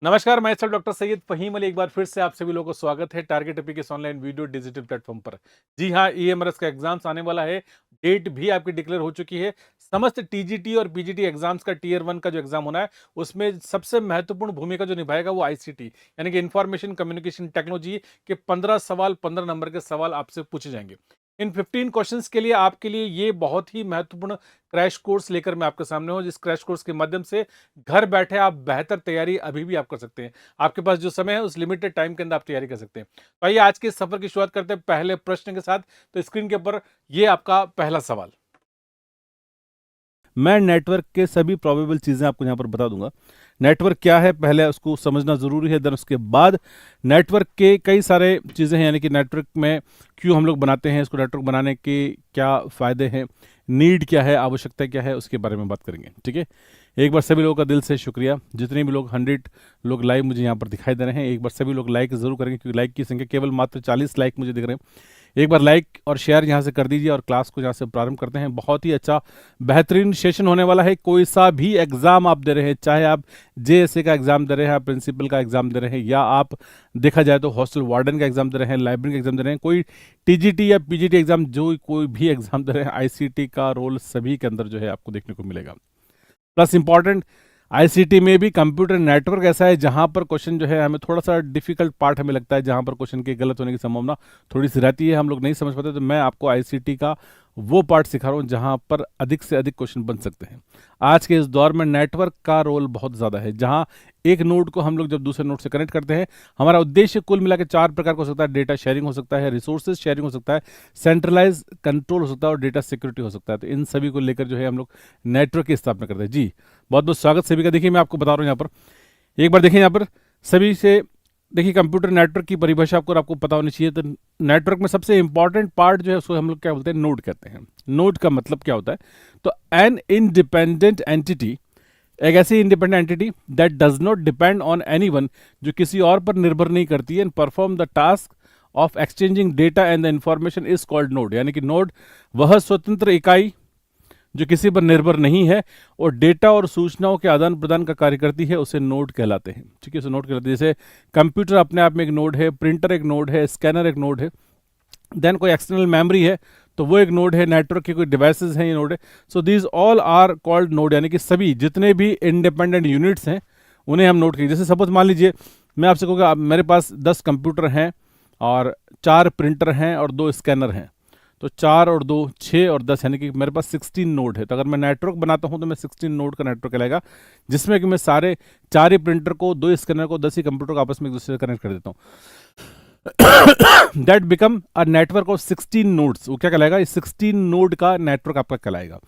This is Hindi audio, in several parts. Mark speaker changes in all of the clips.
Speaker 1: नमस्कार, मैं सर डॉक्टर सैयद फ़हीम अली एक बार फिर से आप सभी लोगों को स्वागत है टारगेट टॉपिक इस ऑनलाइन वीडियो डिजिटल प्लेटफॉर्म पर। जी हाँ, ईएमआरएस का एग्जाम्स आने वाला है। डेट भी आपकी डिक्लेयर हो चुकी है। समस्त टीजीटी और पीजीटी एग्जाम्स का टियर 1 का जो एग्जाम होना है, उसमें सबसे महत्वपूर्ण भूमिका जो निभाएगा वो आईसीटी यानी कि इंफॉर्मेशन कम्युनिकेशन टेक्नोलॉजी के 15 सवाल, 15 नंबर के सवाल आपसे पूछे जाएंगे। इन 15 क्वेश्चंस के लिए आपके लिए ये बहुत ही महत्वपूर्ण क्रैश कोर्स लेकर मैं आपके सामने हूँ, जिस क्रैश कोर्स के माध्यम से घर बैठे आप बेहतर तैयारी अभी भी आप कर सकते हैं। आपके पास जो समय है उस लिमिटेड टाइम के अंदर आप तैयारी कर सकते हैं। तो आइए आज के इस सफर की शुरुआत करते हैं पहले प्रश्न के साथ। तो स्क्रीन के ऊपर ये आपका पहला सवाल। मैं नेटवर्क के सभी प्रोबेबल चीज़ें आपको यहाँ पर बता दूंगा। नेटवर्क क्या है पहले उसको समझना ज़रूरी है, देन उसके बाद नेटवर्क के कई सारे चीज़ें हैं, यानी कि नेटवर्क में क्यों हम लोग बनाते हैं, इसको नेटवर्क बनाने के क्या फ़ायदे हैं, नीड क्या है, आवश्यकता क्या है, उसके बारे में बात करेंगे। ठीक है, एक बार सभी लोगों का दिल से शुक्रिया। जितने भी लोग 100 लोग लाइव मुझे यहाँ पर दिखाई दे रहे हैं, एक बार सभी लोग लाइक ज़रूर करेंगे, क्योंकि लाइक की संख्या केवल मात्र 40 लाइक मुझे दिख रहे हैं। एक बार लाइक और शेयर यहाँ से कर दीजिए और क्लास को यहाँ से प्रारंभ करते हैं। बहुत ही अच्छा बेहतरीन सेशन होने वाला है। कोई सा भी एग्जाम आप दे रहे हैं, चाहे आप जेएसए का एग्जाम दे रहे हैं, आप प्रिंसिपल का एग्जाम दे रहे हैं, या आप देखा जाए तो हॉस्टल वार्डन का एग्जाम दे रहे हैं, लाइब्रेरी का एग्जाम दे रहे हैं, कोई टीजीटी या पीजीटी एग्जाम, जो कोई भी एग्जाम दे रहे हैं, आईसीटी का रोल सभी के अंदर जो है आपको देखने को मिलेगा। प्लस इंपॉर्टेंट, आईसीटी में भी कंप्यूटर नेटवर्क ऐसा है जहां पर क्वेश्चन जो है हमें थोड़ा सा डिफिकल्ट पार्ट हमें लगता है, जहां पर क्वेश्चन के गलत होने की संभावना थोड़ी सी रहती है, हम लोग नहीं समझ पाते। तो मैं आपको आईसीटी का वो पार्ट सिखा रहा हूं जहां पर अधिक से अधिक क्वेश्चन बन सकते हैं। आज के इस दौर में नेटवर्क का रोल बहुत ज़्यादा है, जहां एक नोड को हम लोग जब दूसरे नोड से कनेक्ट करते हैं, हमारा उद्देश्य कुल मिला के 4 प्रकार का हो सकता है। डेटा शेयरिंग हो सकता है, रिसोर्सेज शेयरिंग हो सकता है, सेंट्रलाइज कंट्रोल हो सकता है और डेटा सिक्योरिटी हो सकता है। तो इन सभी को लेकर जो है हम लोग नेटवर्क की स्थापना करते हैं। जी, बहुत बहुत स्वागत सभी का। देखिए मैं आपको बता रहा हूँ यहाँ पर, एक बार देखिए यहाँ पर सभी से, देखिए कंप्यूटर नेटवर्क की परिभाषा आपको पता होनी चाहिए। तो नेटवर्क में सबसे इंपॉर्टेंट पार्ट जो है उसको हम लोग क्या बोलते हैं, नोड कहते हैं। नोड का मतलब क्या होता है, तो एन इंडिपेंडेंट एंटिटी, एक ऐसी independent entity that does not depend on anyone, जो किसी और पर निर्भर नहीं करती है, and perform the task of exchanging data and the information is called node. यानी कि नोड वह स्वतंत्र इकाई जो किसी पर निर्भर नहीं है और डेटा और सूचनाओं के आदान प्रदान का कार्य करती है, उसे नोड कहलाते हैं। ठीक है, उसे नोड कहलाते हैं। जैसे कंप्यूटर अपने आप में एक नोड है, प्रिंटर एक नोड है, स्कैनर एक नोड है, देन कोई एक्सटर्नल मेमोरी है तो वो एक नोड है, नेटवर्क के कोई डिवाइसेस हैं, ये नोड है। So these all are called node, यानी कि सभी जितने भी इंडिपेंडेंट यूनिट्स हैं उन्हें हम नोड कहेंगे। जैसे सपोज मान लीजिए मैं आपसे कहूँगा मेरे पास 10 कंप्यूटर हैं और 4 प्रिंटर हैं और 2 स्कैनर हैं, तो 4 और 2 6 और 10, यानी कि मेरे पास 16 नोड है। तो अगर मैं नेटवर्क बनाता हूं तो मैं 16 नोड का नेटवर्क कहलाएगा, जिसमें कि मैं सारे 4 ही प्रिंटर को, 2 स्कैनर को, 10 ही कंप्यूटर को आपस में एक दूसरे से कनेक्ट कर देता हूं। That become a network of 16 nodes. वो क्या कहलाएगा, 16 नोड का नेटवर्क आपका कहलाएगा।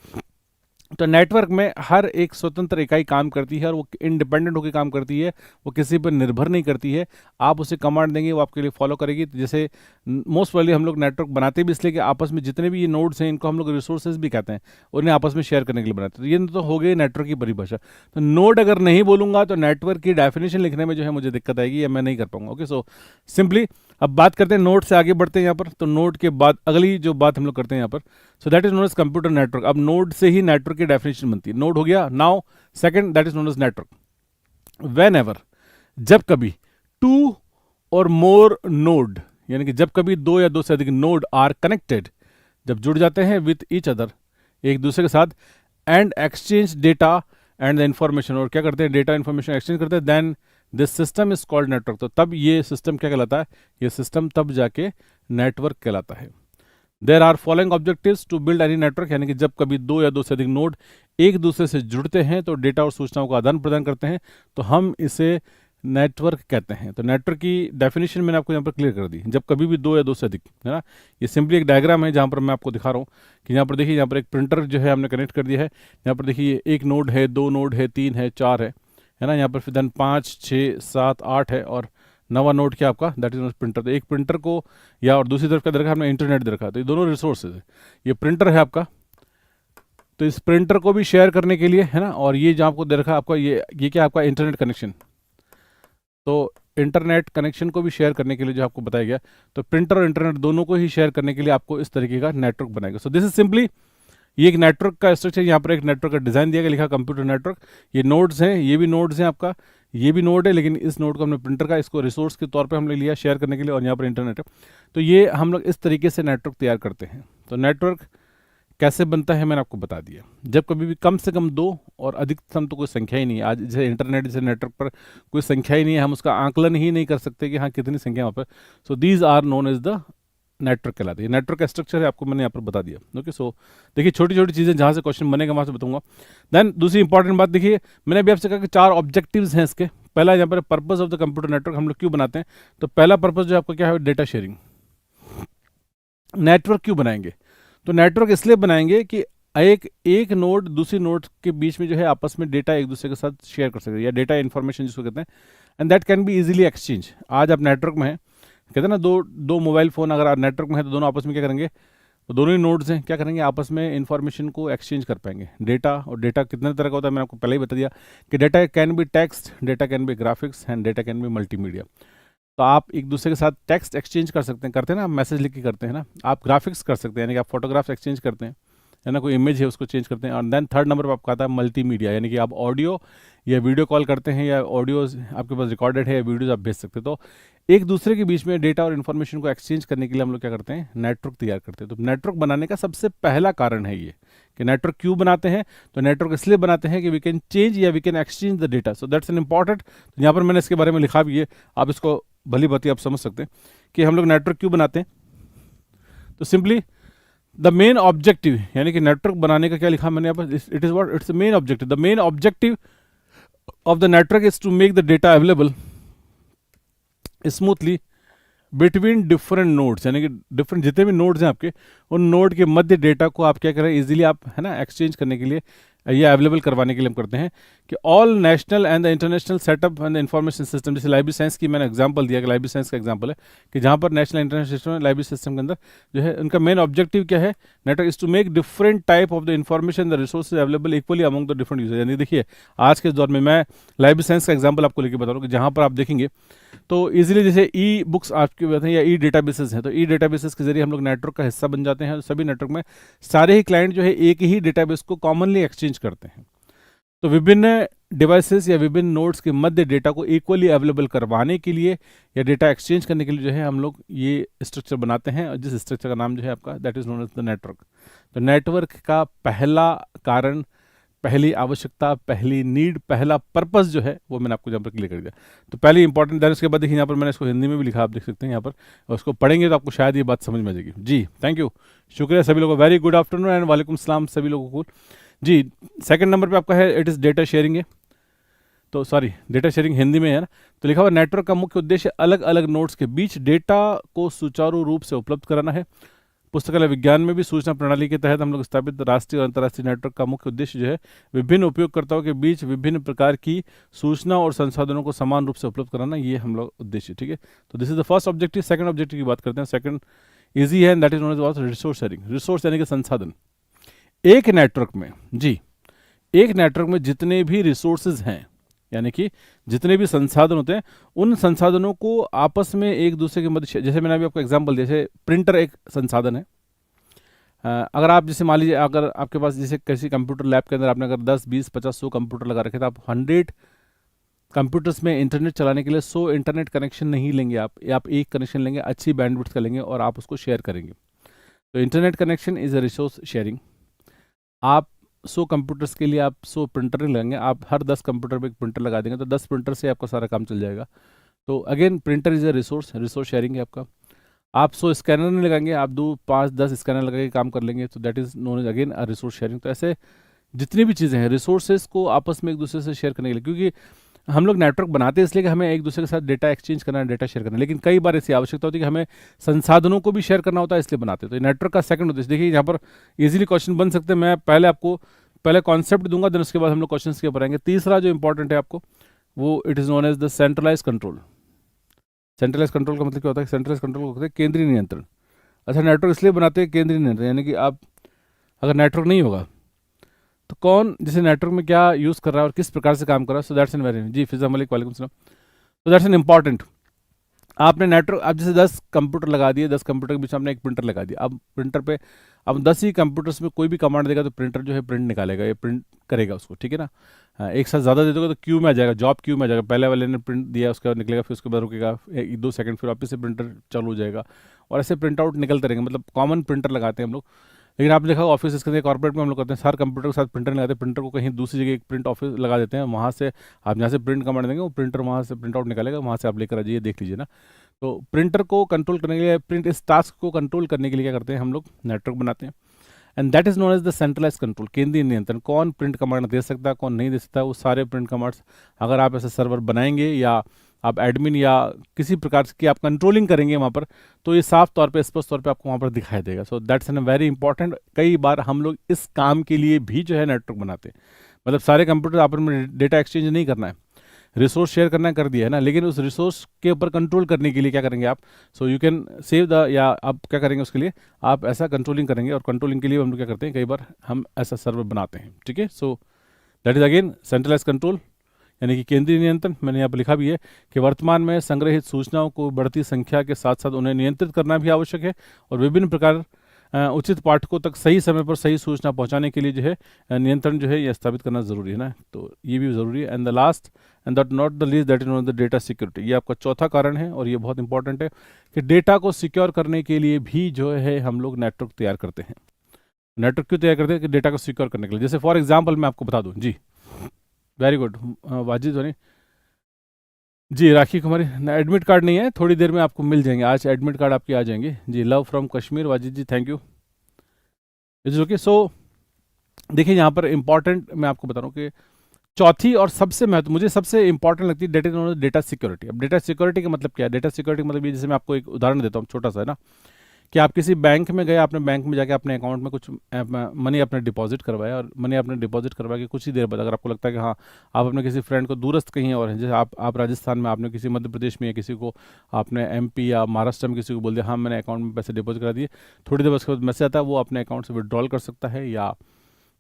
Speaker 1: तो नेटवर्क में हर एक स्वतंत्र इकाई काम करती है और वो इंडिपेंडेंट होकर काम करती है, वो किसी पर निर्भर नहीं करती है। आप उसे कमांड देंगे वो आपके लिए फॉलो करेगी। तो जैसे मोस्ट वाली हम लोग नेटवर्क बनाते भी इसलिए कि आपस में जितने भी ये नोड्स हैं इनको हम लोग रिसोर्सेज भी कहते हैं, उन्हें आपस में शेयर करने के लिए बनाते हैं। तो ये तो हो गई नेटवर्क की परिभाषा। तो नोड अगर नहीं बोलूंगा तो नेटवर्क की डेफिनेशन लिखने में जो है मुझे दिक्कत आएगी या मैं नहीं कर पाऊंगा। ओके, सो सिंपली अब बात करते हैं नोड से आगे बढ़ते हैं यहाँ पर। तो नोड के बाद अगली जो बात हम लोग करते हैं यहाँ पर, so that is known as computer network. अब नोड से ही नेटवर्क की डेफिनेशन बनती है। नोड हो गया, now second that is known as network. Whenever, जब कभी, टू और मोर नोड, यानी कि जब कभी 2 या 2 से अधिक नोड आर कनेक्टेड, जब जुड़ जाते हैं विथ ईच अदर, एक दूसरे के साथ, and exchange data and the information, और क्या करते हैं, डेटा इंफॉर्मेशन एक्सचेंज करते हैं, then this system is called network. तो तब ये सिस्टम क्या कहलाता है, ये सिस्टम तब जाके नेटवर्क कहलाता है। There are following objectives to build any network, यानी कि जब कभी 2 या 2 से अधिक नोड एक दूसरे से जुड़ते हैं तो डेटा और सूचनाओं का आदान प्रदान करते हैं, तो हम इसे नेटवर्क कहते हैं। तो नेटवर्क की डेफिनेशन मैंने आपको यहाँ पर क्लियर कर दी, जब कभी भी 2 या 2 से अधिक, है ना। ये सिंपली एक डायग्राम है जहाँ पर मैं आपको दिखा रहा हूँ कि यहाँ पर देखिए, यहाँ पर एक प्रिंटर जो है हमने कनेक्ट कर दिया है। यहाँ पर देखिए एक नोड है, 2 नोड है, 3 है, 4 है ना। यहाँ पर फिर देन 5 6 7 8 है और नवा नोड क्या आपका, दैट इज प्रिंटर। तो एक प्रिंटर को, या और दूसरी तरफ क्या दे रखा है हमने, इंटरनेट दे रखा है। तो ये दोनों रिसोर्सेज है। ये प्रिंटर है आपका, तो इस प्रिंटर को भी शेयर करने के लिए, है ना, और ये जहाँ आपको दे रखा है आपका, ये क्या आपका इंटरनेट कनेक्शन। तो इंटरनेट कनेक्शन को भी शेयर करने के लिए जो आपको बताया गया, तो प्रिंटर और इंटरनेट दोनों को ही शेयर करने के लिए आपको इस तरीके का नेटवर्क बनाएगा। सो दिस इज सिंपली ये एक नेटवर्क का स्ट्रक्चर, यहाँ पर एक नेटवर्क का डिज़ाइन दिया गया, लिखा कंप्यूटर नेटवर्क। ये नोड्स हैं, ये भी नोड्स हैं आपका, ये भी नोड है, लेकिन इस नोड को हमने प्रिंटर का इसको रिसोर्स के तौर पे हमने लिया शेयर करने के लिए, और यहाँ पर इंटरनेट है। तो ये हम लोग इस तरीके से नेटवर्क तैयार करते हैं। तो नेटवर्क कैसे बनता है मैंने आपको बता दिया। जब कभी भी कम से कम दो और अधिकतम तो कोई संख्या ही नहीं है, आज जैसे इंटरनेट जैसे नेटवर्क पर कोई संख्या ही नहीं है, हम उसका आंकलन ही नहीं कर सकते कि हाँ कितनी संख्या वहाँ पर। So these are known as the network कहलाते हैं। नेटवर्क का स्ट्रक्चर है, आपको मैंने यहाँ पर बता दिया। ओके, सो देखिए छोटी छोटी चीज़ें जहाँ से क्वेश्चन बनेगा वहाँ से बताऊंगा। देन दूसरी इंपॉर्टेंट बात देखिए, मैंने अभी आपसे कहा कि 4 ऑब्जेक्टिव्स हैं इसके। पहला यहाँ पर purpose of the computer network, हम लोग क्यों बनाते हैं। तो पहला पर्पस जो आपका क्या है, डेटा शेयरिंग। नेटवर्क क्यों बनाएंगे, तो नेटवर्क इसलिए बनाएंगे कि एक नोड दूसरी नोड के बीच में जो है आपस में डेटा एक दूसरे के साथ शेयर कर सकते हैं, या डेटा इन्फॉर्मेशन जिसको कहते हैं, and that can be easily exchange. आज आप नेटवर्क में हैं, कहते हैं ना दो मोबाइल फ़ोन अगर आप नेटवर्क में है तो दोनों आपस में क्या करेंगे, तो दोनों ही नोड्स हैं, क्या करेंगे आपस में इन्फॉर्मेशन को एक्सचेंज कर पाएंगे। डेटा, और डेटा कितने तरह का होता है मैंने आपको पहले ही बता दिया कि data can be text, data can be graphics and data can be multimedia. तो आप एक दूसरे के साथ टेक्स्ट एक्सचेंज कर सकते हैं, करते हैं ना, आप मैसेज लिख के करते हैं ना। आप ग्राफिक्स कर सकते हैं, यानी कि आप फोटोग्राफ्स एक्सचेंज करते हैं, है ना, कोई इमेज है उसको चेंज करते हैं। और देन थर्ड नंबर पर आपका आता है मल्टीमीडिया, यानी कि आप ऑडियो या वीडियो कॉल करते हैं, या ऑडियो आपके पास रिकॉर्डेड है या वीडियोज आप भेज सकते हैं। तो एक दूसरे के बीच में डेटा और इन्फॉर्मेशन को एक्सचेंज करने के लिए हम लोग क्या करते हैं, नेटवर्क तैयार करते हैं। तो नेटवर्क बनाने का सबसे पहला कारण है ये कि नेटवर्क क्यों बनाते हैं। तो नेटवर्क इसलिए बनाते हैं कि वी कैन चेंज या we can exchange the data, so that's an important. तो यहाँ पर मैंने इसके बारे में लिखा भी है, आप इसको भली भांति आप समझ सकते हैं कि हम लोग नेटवर्क क्यों बनाते हैं। तो सिंपली द मेन ऑब्जेक्टिव, यानी कि नेटवर्क बनाने का क्या लिखा मैंने यहाँ पर, it is what, it's the main objective. The main objective of the network is to make the data available smoothly between different nodes, यानी कि डिफरेंट जितने भी नोड्स हैं आपके, उन नोड के मध्य डेटा को आप क्या करें, इजीली आप, है ना, एक्सचेंज करने के लिए या अवेलेबल करवाने के लिए हम करते हैं कि all national and the international setup and the information system. जैसे लाइब्रेरी साइंस की मैंने एग्जांपल दिया कि लाइब्रेरी साइंस का एग्जांपल है कि जहाँ पर national international system library system के अंदर जो है उनका मेन ऑब्जेक्टिव क्या है, network is to make different type of the information the resources available equally among the different user. यानी देखिए आज के दौर में मैं लाइब्रेरी साइंस का एग्जाम्पल आपको लेकर बता रहा हूँ कि जहाँ पर आप देखेंगे तो इजीली जैसे ई बुक्स आपके बताते हैं या ई डेटाबेसेस हैं, तो ई डेटाबेसेस के जरिए हम लोग नेटवर्क का हिस्सा बन जाते हैं। सभी नेटवर्क में सारे ही क्लाइंट जो है एक ही डेटाबेस को कॉमनली एक्सचेंज करते हैं। तो विभिन्न डिवाइसेस या विभिन्न नोड्स के मध्य डेटा को इक्वली अवेलेबल करवाने के लिए या डेटा एक्सचेंज करने के लिए जो है हम लोग ये स्ट्रक्चर बनाते हैं, और जिस स्ट्रक्चर का नाम जो है आपका that is known as the network. तो नेटवर्क का पहला कारण, पहली आवश्यकता, पहली नीड, पहला पर्पस जो है वो मैंने आपको यहाँ पर क्लियर कर दिया। तो पहली इंपॉर्टेंट, देन उसके बाद देखिए यहाँ पर मैंने इसको हिंदी में भी लिखा, आप देख सकते हैं यहाँ पर, और उसको पढ़ेंगे तो आपको शायद ये बात समझ में आ जाएगी। जी थैंक यू, शुक्रिया सभी लोगों को, वेरी गुड आफ्टरनून एंड वालेकुम सलाम सभी लोगों को। जी सेकंड नंबर पे आपका है इट इज़ डेटा शेयरिंग है, तो सॉरी डेटा शेयरिंग हिंदी में है ना। तो लिखा हुआ नेटवर्क का मुख्य उद्देश्य अलग अलग नोड्स के बीच डेटा को सुचारू रूप से उपलब्ध कराना है। पुस्तकालय विज्ञान में भी सूचना प्रणाली के तहत हम लोग स्थापित राष्ट्रीय और अंतर्राष्ट्रीय नेटवर्क का मुख्य उद्देश्य जो है विभिन्न उपयोगकर्ताओं के बीच विभिन्न प्रकार की सूचना और संसाधनों को समान रूप से उपलब्ध कराना, ये हम लोग उद्देश्य, ठीक है। तो this is the first objective. Second objective की बात करते हैं, सेकंड इजी है, that is known as resource sharing. Resource यानी कि संसाधन। एक नेटवर्क में, जी एक नेटवर्क में जितने भी रिसोर्सेज हैं, यानी कि जितने भी संसाधन होते हैं, उन संसाधनों को आपस में एक दूसरे के मध्य, जैसे मैंने अभी आपको एग्जांपल दिया, जैसे प्रिंटर एक संसाधन है। अगर आप जैसे मान लीजिए अगर आपके पास जैसे किसी कंप्यूटर लैब के अंदर आपने अगर 10, 20, 50, 100 कंप्यूटर लगा रखे, तो आप 100 कंप्यूटर्स में इंटरनेट चलाने के लिए 100 इंटरनेट कनेक्शन नहीं लेंगे आप एक कनेक्शन लेंगे, अच्छी बैंडविड्थ का लेंगे और आप उसको शेयर करेंगे। तो internet connection is a resource sharing. आप 100 कंप्यूटर्स के लिए आप 100 प्रिंटर नहीं लेंगे, आप हर 10 कंप्यूटर पे एक प्रिंटर लगा देंगे, तो 10 प्रिंटर से आपका सारा काम चल जाएगा। तो again printer is a resource sharing है आपका। आप 100 स्कैनर नहीं लगाएंगे, आप 2, 5, 10 स्कैनर लगा के काम कर लेंगे, तो that is known as again a resource sharing. तो ऐसे जितनी भी चीज़ें हैं रिसोर्सेज को आपस में एक दूसरे से शेयर करने के लिए, क्योंकि हम लोग नेटवर्क बनाते हैं इसलिए कि हमें एक दूसरे के साथ डेटा एक्सचेंज करना है, डेटा शेयर करना है, लेकिन कई बार ऐसी आवश्यकता होती है कि हमें संसाधनों को भी शेयर करना होता है, इसलिए बनाते हैं। तो नेटवर्क का सेकंड उद्देश्य देखिए, यहाँ पर इजीली क्वेश्चन बन सकते हैं। मैं पहले आपको कॉन्सेप्ट दूंगा, देन उसके बाद हम लोग क्वेश्चंस के ऊपर आएंगे। तीसरा जो इंपॉर्टेंट है आपको, वो it is known as the centralize control. Centralize control का मतलब क्या होता है? सेंट्रलाइज कंट्रोल को कहते हैं केंद्रीय नियंत्रण। अच्छा, नेटवर्क इसलिए बनाते हैं केंद्रीय नियंत्रण, यानी कि आप अगर नेटवर्क नहीं होगा तो कौन जैसे नेटवर्क में क्या यूज़ कर रहा है और किस प्रकार से काम कर रहा है, सो दैट्स एन वेरी, जी फिजा मलिक वालेकुम सलाम। तो दैट्स एन इम्पॉर्टेंट। आपने नेटवर्क, आप जैसे 10 कंप्यूटर लगा दिए, 10 कंप्यूटर के बीच में आपने एक प्रिंटर लगा दिया, अब प्रिंटर पे अब 10 ही कंप्यूटर्स में कोई भी कमांड देगा तो प्रिंटर जो है प्रिंट निकालेगा, ये प्रिंट करेगा उसको, ठीक है ना। एक साथ ज़्यादा दे दोगे तो क्यू में आ जाएगा, जॉब क्यू में आ जाएगा, पहले वाले ने प्रिंट दिया उसके बाद निकलेगा, फिर उसके बाद रुकेगा 1-2 सेकंड, फिर वापस से प्रिंटर चालू हो जाएगा, और ऐसे प्रिंट आउट निकलते रहेंगे। मतलब कॉमन प्रिंटर लगाते हैं हम लोग। लेकिन आपने देखा ऑफिस के अंदर, कॉर्पोरेट में हम लोग करते हैं, हर कंप्यूटर के साथ प्रिंटर लगाते हैं, प्रिंटर को कहीं दूसरी जगह एक प्रिंट ऑफिस लगा देते हैं, वहाँ से आप जहाँ से प्रिंट कमांड देंगे वो प्रिंटर वहाँ से प्रिंट आउट निकालेगा, वहाँ से आप लेकर आ जाइए, देख लीजिए ना। तो प्रिंटर को कंट्रोल करने के लिए, प्रिंट इस टास्क को कंट्रोल करने के लिए क्या करते हैं हम लोग, नेटवर्क बनाते हैं। And that is known as the centralize control, केंद्रीय नियंत्रण। कौन प्रिंट कमांड दे सकता है, कौन नहीं दे सकता, वो सारे प्रिंट कमांड्स अगर आप ऐसे सर्वर बनाएंगे या आप एडमिन या किसी प्रकार की आप कंट्रोलिंग करेंगे वहाँ पर, तो ये साफ तौर पे, स्पष्ट तौर पे आपको वहाँ पर दिखाई देगा। सो दैट्स एन वेरी इंपॉर्टेंट। कई बार हम लोग इस काम के लिए भी जो है नेटवर्क बनाते हैं। मतलब सारे कंप्यूटर आपस में डेटा एक्सचेंज नहीं करना है, रिसोर्स शेयर करना कर दिया है ना, लेकिन उस रिसोर्स के ऊपर कंट्रोल करने के लिए क्या करेंगे आप, so you can save the, या आप क्या करेंगे उसके लिए, आप ऐसा कंट्रोलिंग करेंगे, और कंट्रोलिंग के लिए हम लोग क्या करते हैं, कई बार हम ऐसा सर्वर बनाते हैं, ठीक है। So that is again centralize control, यानी कि केंद्रीय नियंत्रण। मैंने यहाँ पर लिखा भी है कि वर्तमान में संग्रहित सूचनाओं को बढ़ती संख्या के साथ साथ उन्हें नियंत्रित करना भी आवश्यक है, और विभिन्न प्रकार उचित पाठकों तक सही समय पर सही सूचना पहुंचाने के लिए जो है नियंत्रण जो है ये स्थापित करना जरूरी है ना, तो ये भी जरूरी है। And the last and that not the least, that is not the data security. ये आपका चौथा कारण है, और ये बहुत इंपॉर्टेंट है कि डेटा को सिक्योर करने के लिए भी जो है हम लोग नेटवर्क तैयार करते हैं। नेटवर्क क्यों तैयार करते हैं, कि डेटा को सिक्योर करने के लिए। जैसे फॉर एग्जाम्पल मैं आपको बता दूँ जी, वेरी गुड वाजिद ध्वनि जी, राखी कुमारी, एडमिट कार्ड नहीं है, थोड़ी देर में आपको मिल जाएंगे, आज एडमिट कार्ड आपके आ जाएंगे जी। Love from Kashmir, Wajid ji thank you. Is okay. So देखिए यहाँ पर इंपॉर्टेंट मैं आपको बता रहा हूँ कि चौथी और सबसे महत्व, मुझे सबसे इंपॉर्टेंट लगती है डेटा, डेटा सिक्योरिटी। अब डेटा सिक्योरिटी का मतलब क्या है, डेटा सिक्योरिटी का मतलब ये, जैसे मैं आपको एक उदाहरण देता हूँ छोटा सा, है ना, कि आप किसी बैंक में गए, आपने बैंक में जाके अपने अकाउंट में कुछ मनी आपने डिपॉजिट करवाया, और मनी आपने डिपॉजिट करवा के कुछ ही देर बाद अगर आपको लगता है कि हाँ, आप अपने किसी फ्रेंड को दूरस्थ कहीं और हैं, जैसे आप राजस्थान में, आपने किसी मध्य प्रदेश में या किसी को, आपने एमपी या महाराष्ट्र में किसी को बोल दिया हाँ मैंने अकाउंट में पैसे डिपॉजिट करा दिए, थोड़ी देर बाद उसके बाद मैसेज आता है, वो अपने अकाउंट से विड्रॉल कर सकता है या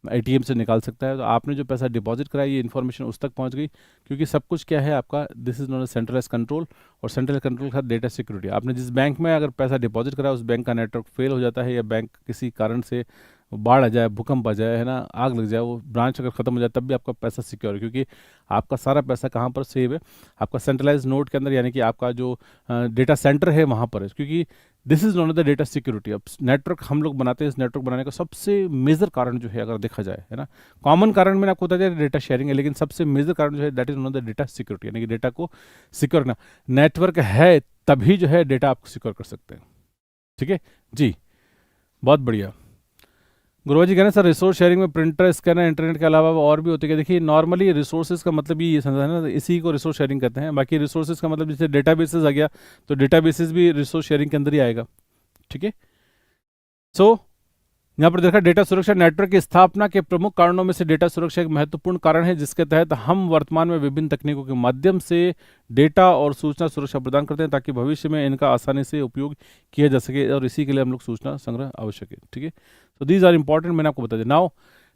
Speaker 1: एटीएम से निकाल सकता है। तो आपने जो पैसा डिपॉजिट कराया, ये इन्फॉर्मेशन उस तक पहुंच गई, क्योंकि सब कुछ क्या है आपका, this is not a centralize control. और सेंट्रल कंट्रोल का डेटा सिक्योरिटी, आपने जिस बैंक में अगर पैसा डिपॉजिट करा, उस बैंक का नेटवर्क फेल हो जाता है, या बैंक किसी कारण से बाढ़ आ जाए, भूकंप आ जाए, है ना, आग लग जाए, वो ब्रांच अगर खत्म हो जाए, तब भी आपका पैसा सिक्योर है, क्योंकि आपका सारा पैसा कहाँ पर सेव है, आपका सेंट्रलाइज नोड के अंदर, यानी कि आपका जो डेटा सेंटर है वहाँ पर है, क्योंकि this is not the data security. अब नेटवर्क हम लोग बनाते हैं, इस नेटवर्क बनाने का सबसे मेजर कारण जो है अगर देखा जाए, है ना, कॉमन कारण मैंने आपको बताया डेटा शेयरिंग है, लेकिन सबसे मेजर कारण जो है that is not the data security, यानी कि डेटा को सिक्योर करना। नेटवर्क है तभी जो है डेटा आप सिक्योर कर सकते हैं, ठीक है जी, बहुत बढ़िया। गुरुजी जी कह रहे हैं सर रिसोर्स शेयरिंग में प्रिंटर, स्कैनर, इंटरनेट के अलावा और भी होते हैं। देखिए नॉर्मली रिसोर्सेज का मतलब ये समझा है ना, इसी को रिसोर्स शेयरिंग कहते हैं। बाकी रिसोर्सेज का मतलब जैसे डेटाबेसेस आ गया, तो डेटाबेसेस भी रिसोर्स शेयरिंग के अंदर ही आएगा, ठीक है। सो यहाँ पर देखा, डेटा सुरक्षा नेटवर्क की स्थापना के प्रमुख कारणों में से डेटा सुरक्षा एक महत्वपूर्ण कारण है, जिसके तहत हम वर्तमान में विभिन्न तकनीकों के माध्यम से डेटा और सूचना सुरक्षा प्रदान करते हैं, ताकि भविष्य में इनका आसानी से उपयोग किया जा सके, और इसी के लिए हम लोग सूचना संग्रह आवश्यक है, ठीक है। तो दीज आर इंपॉर्टेंट, मैंने आपको बता दिया। नाउ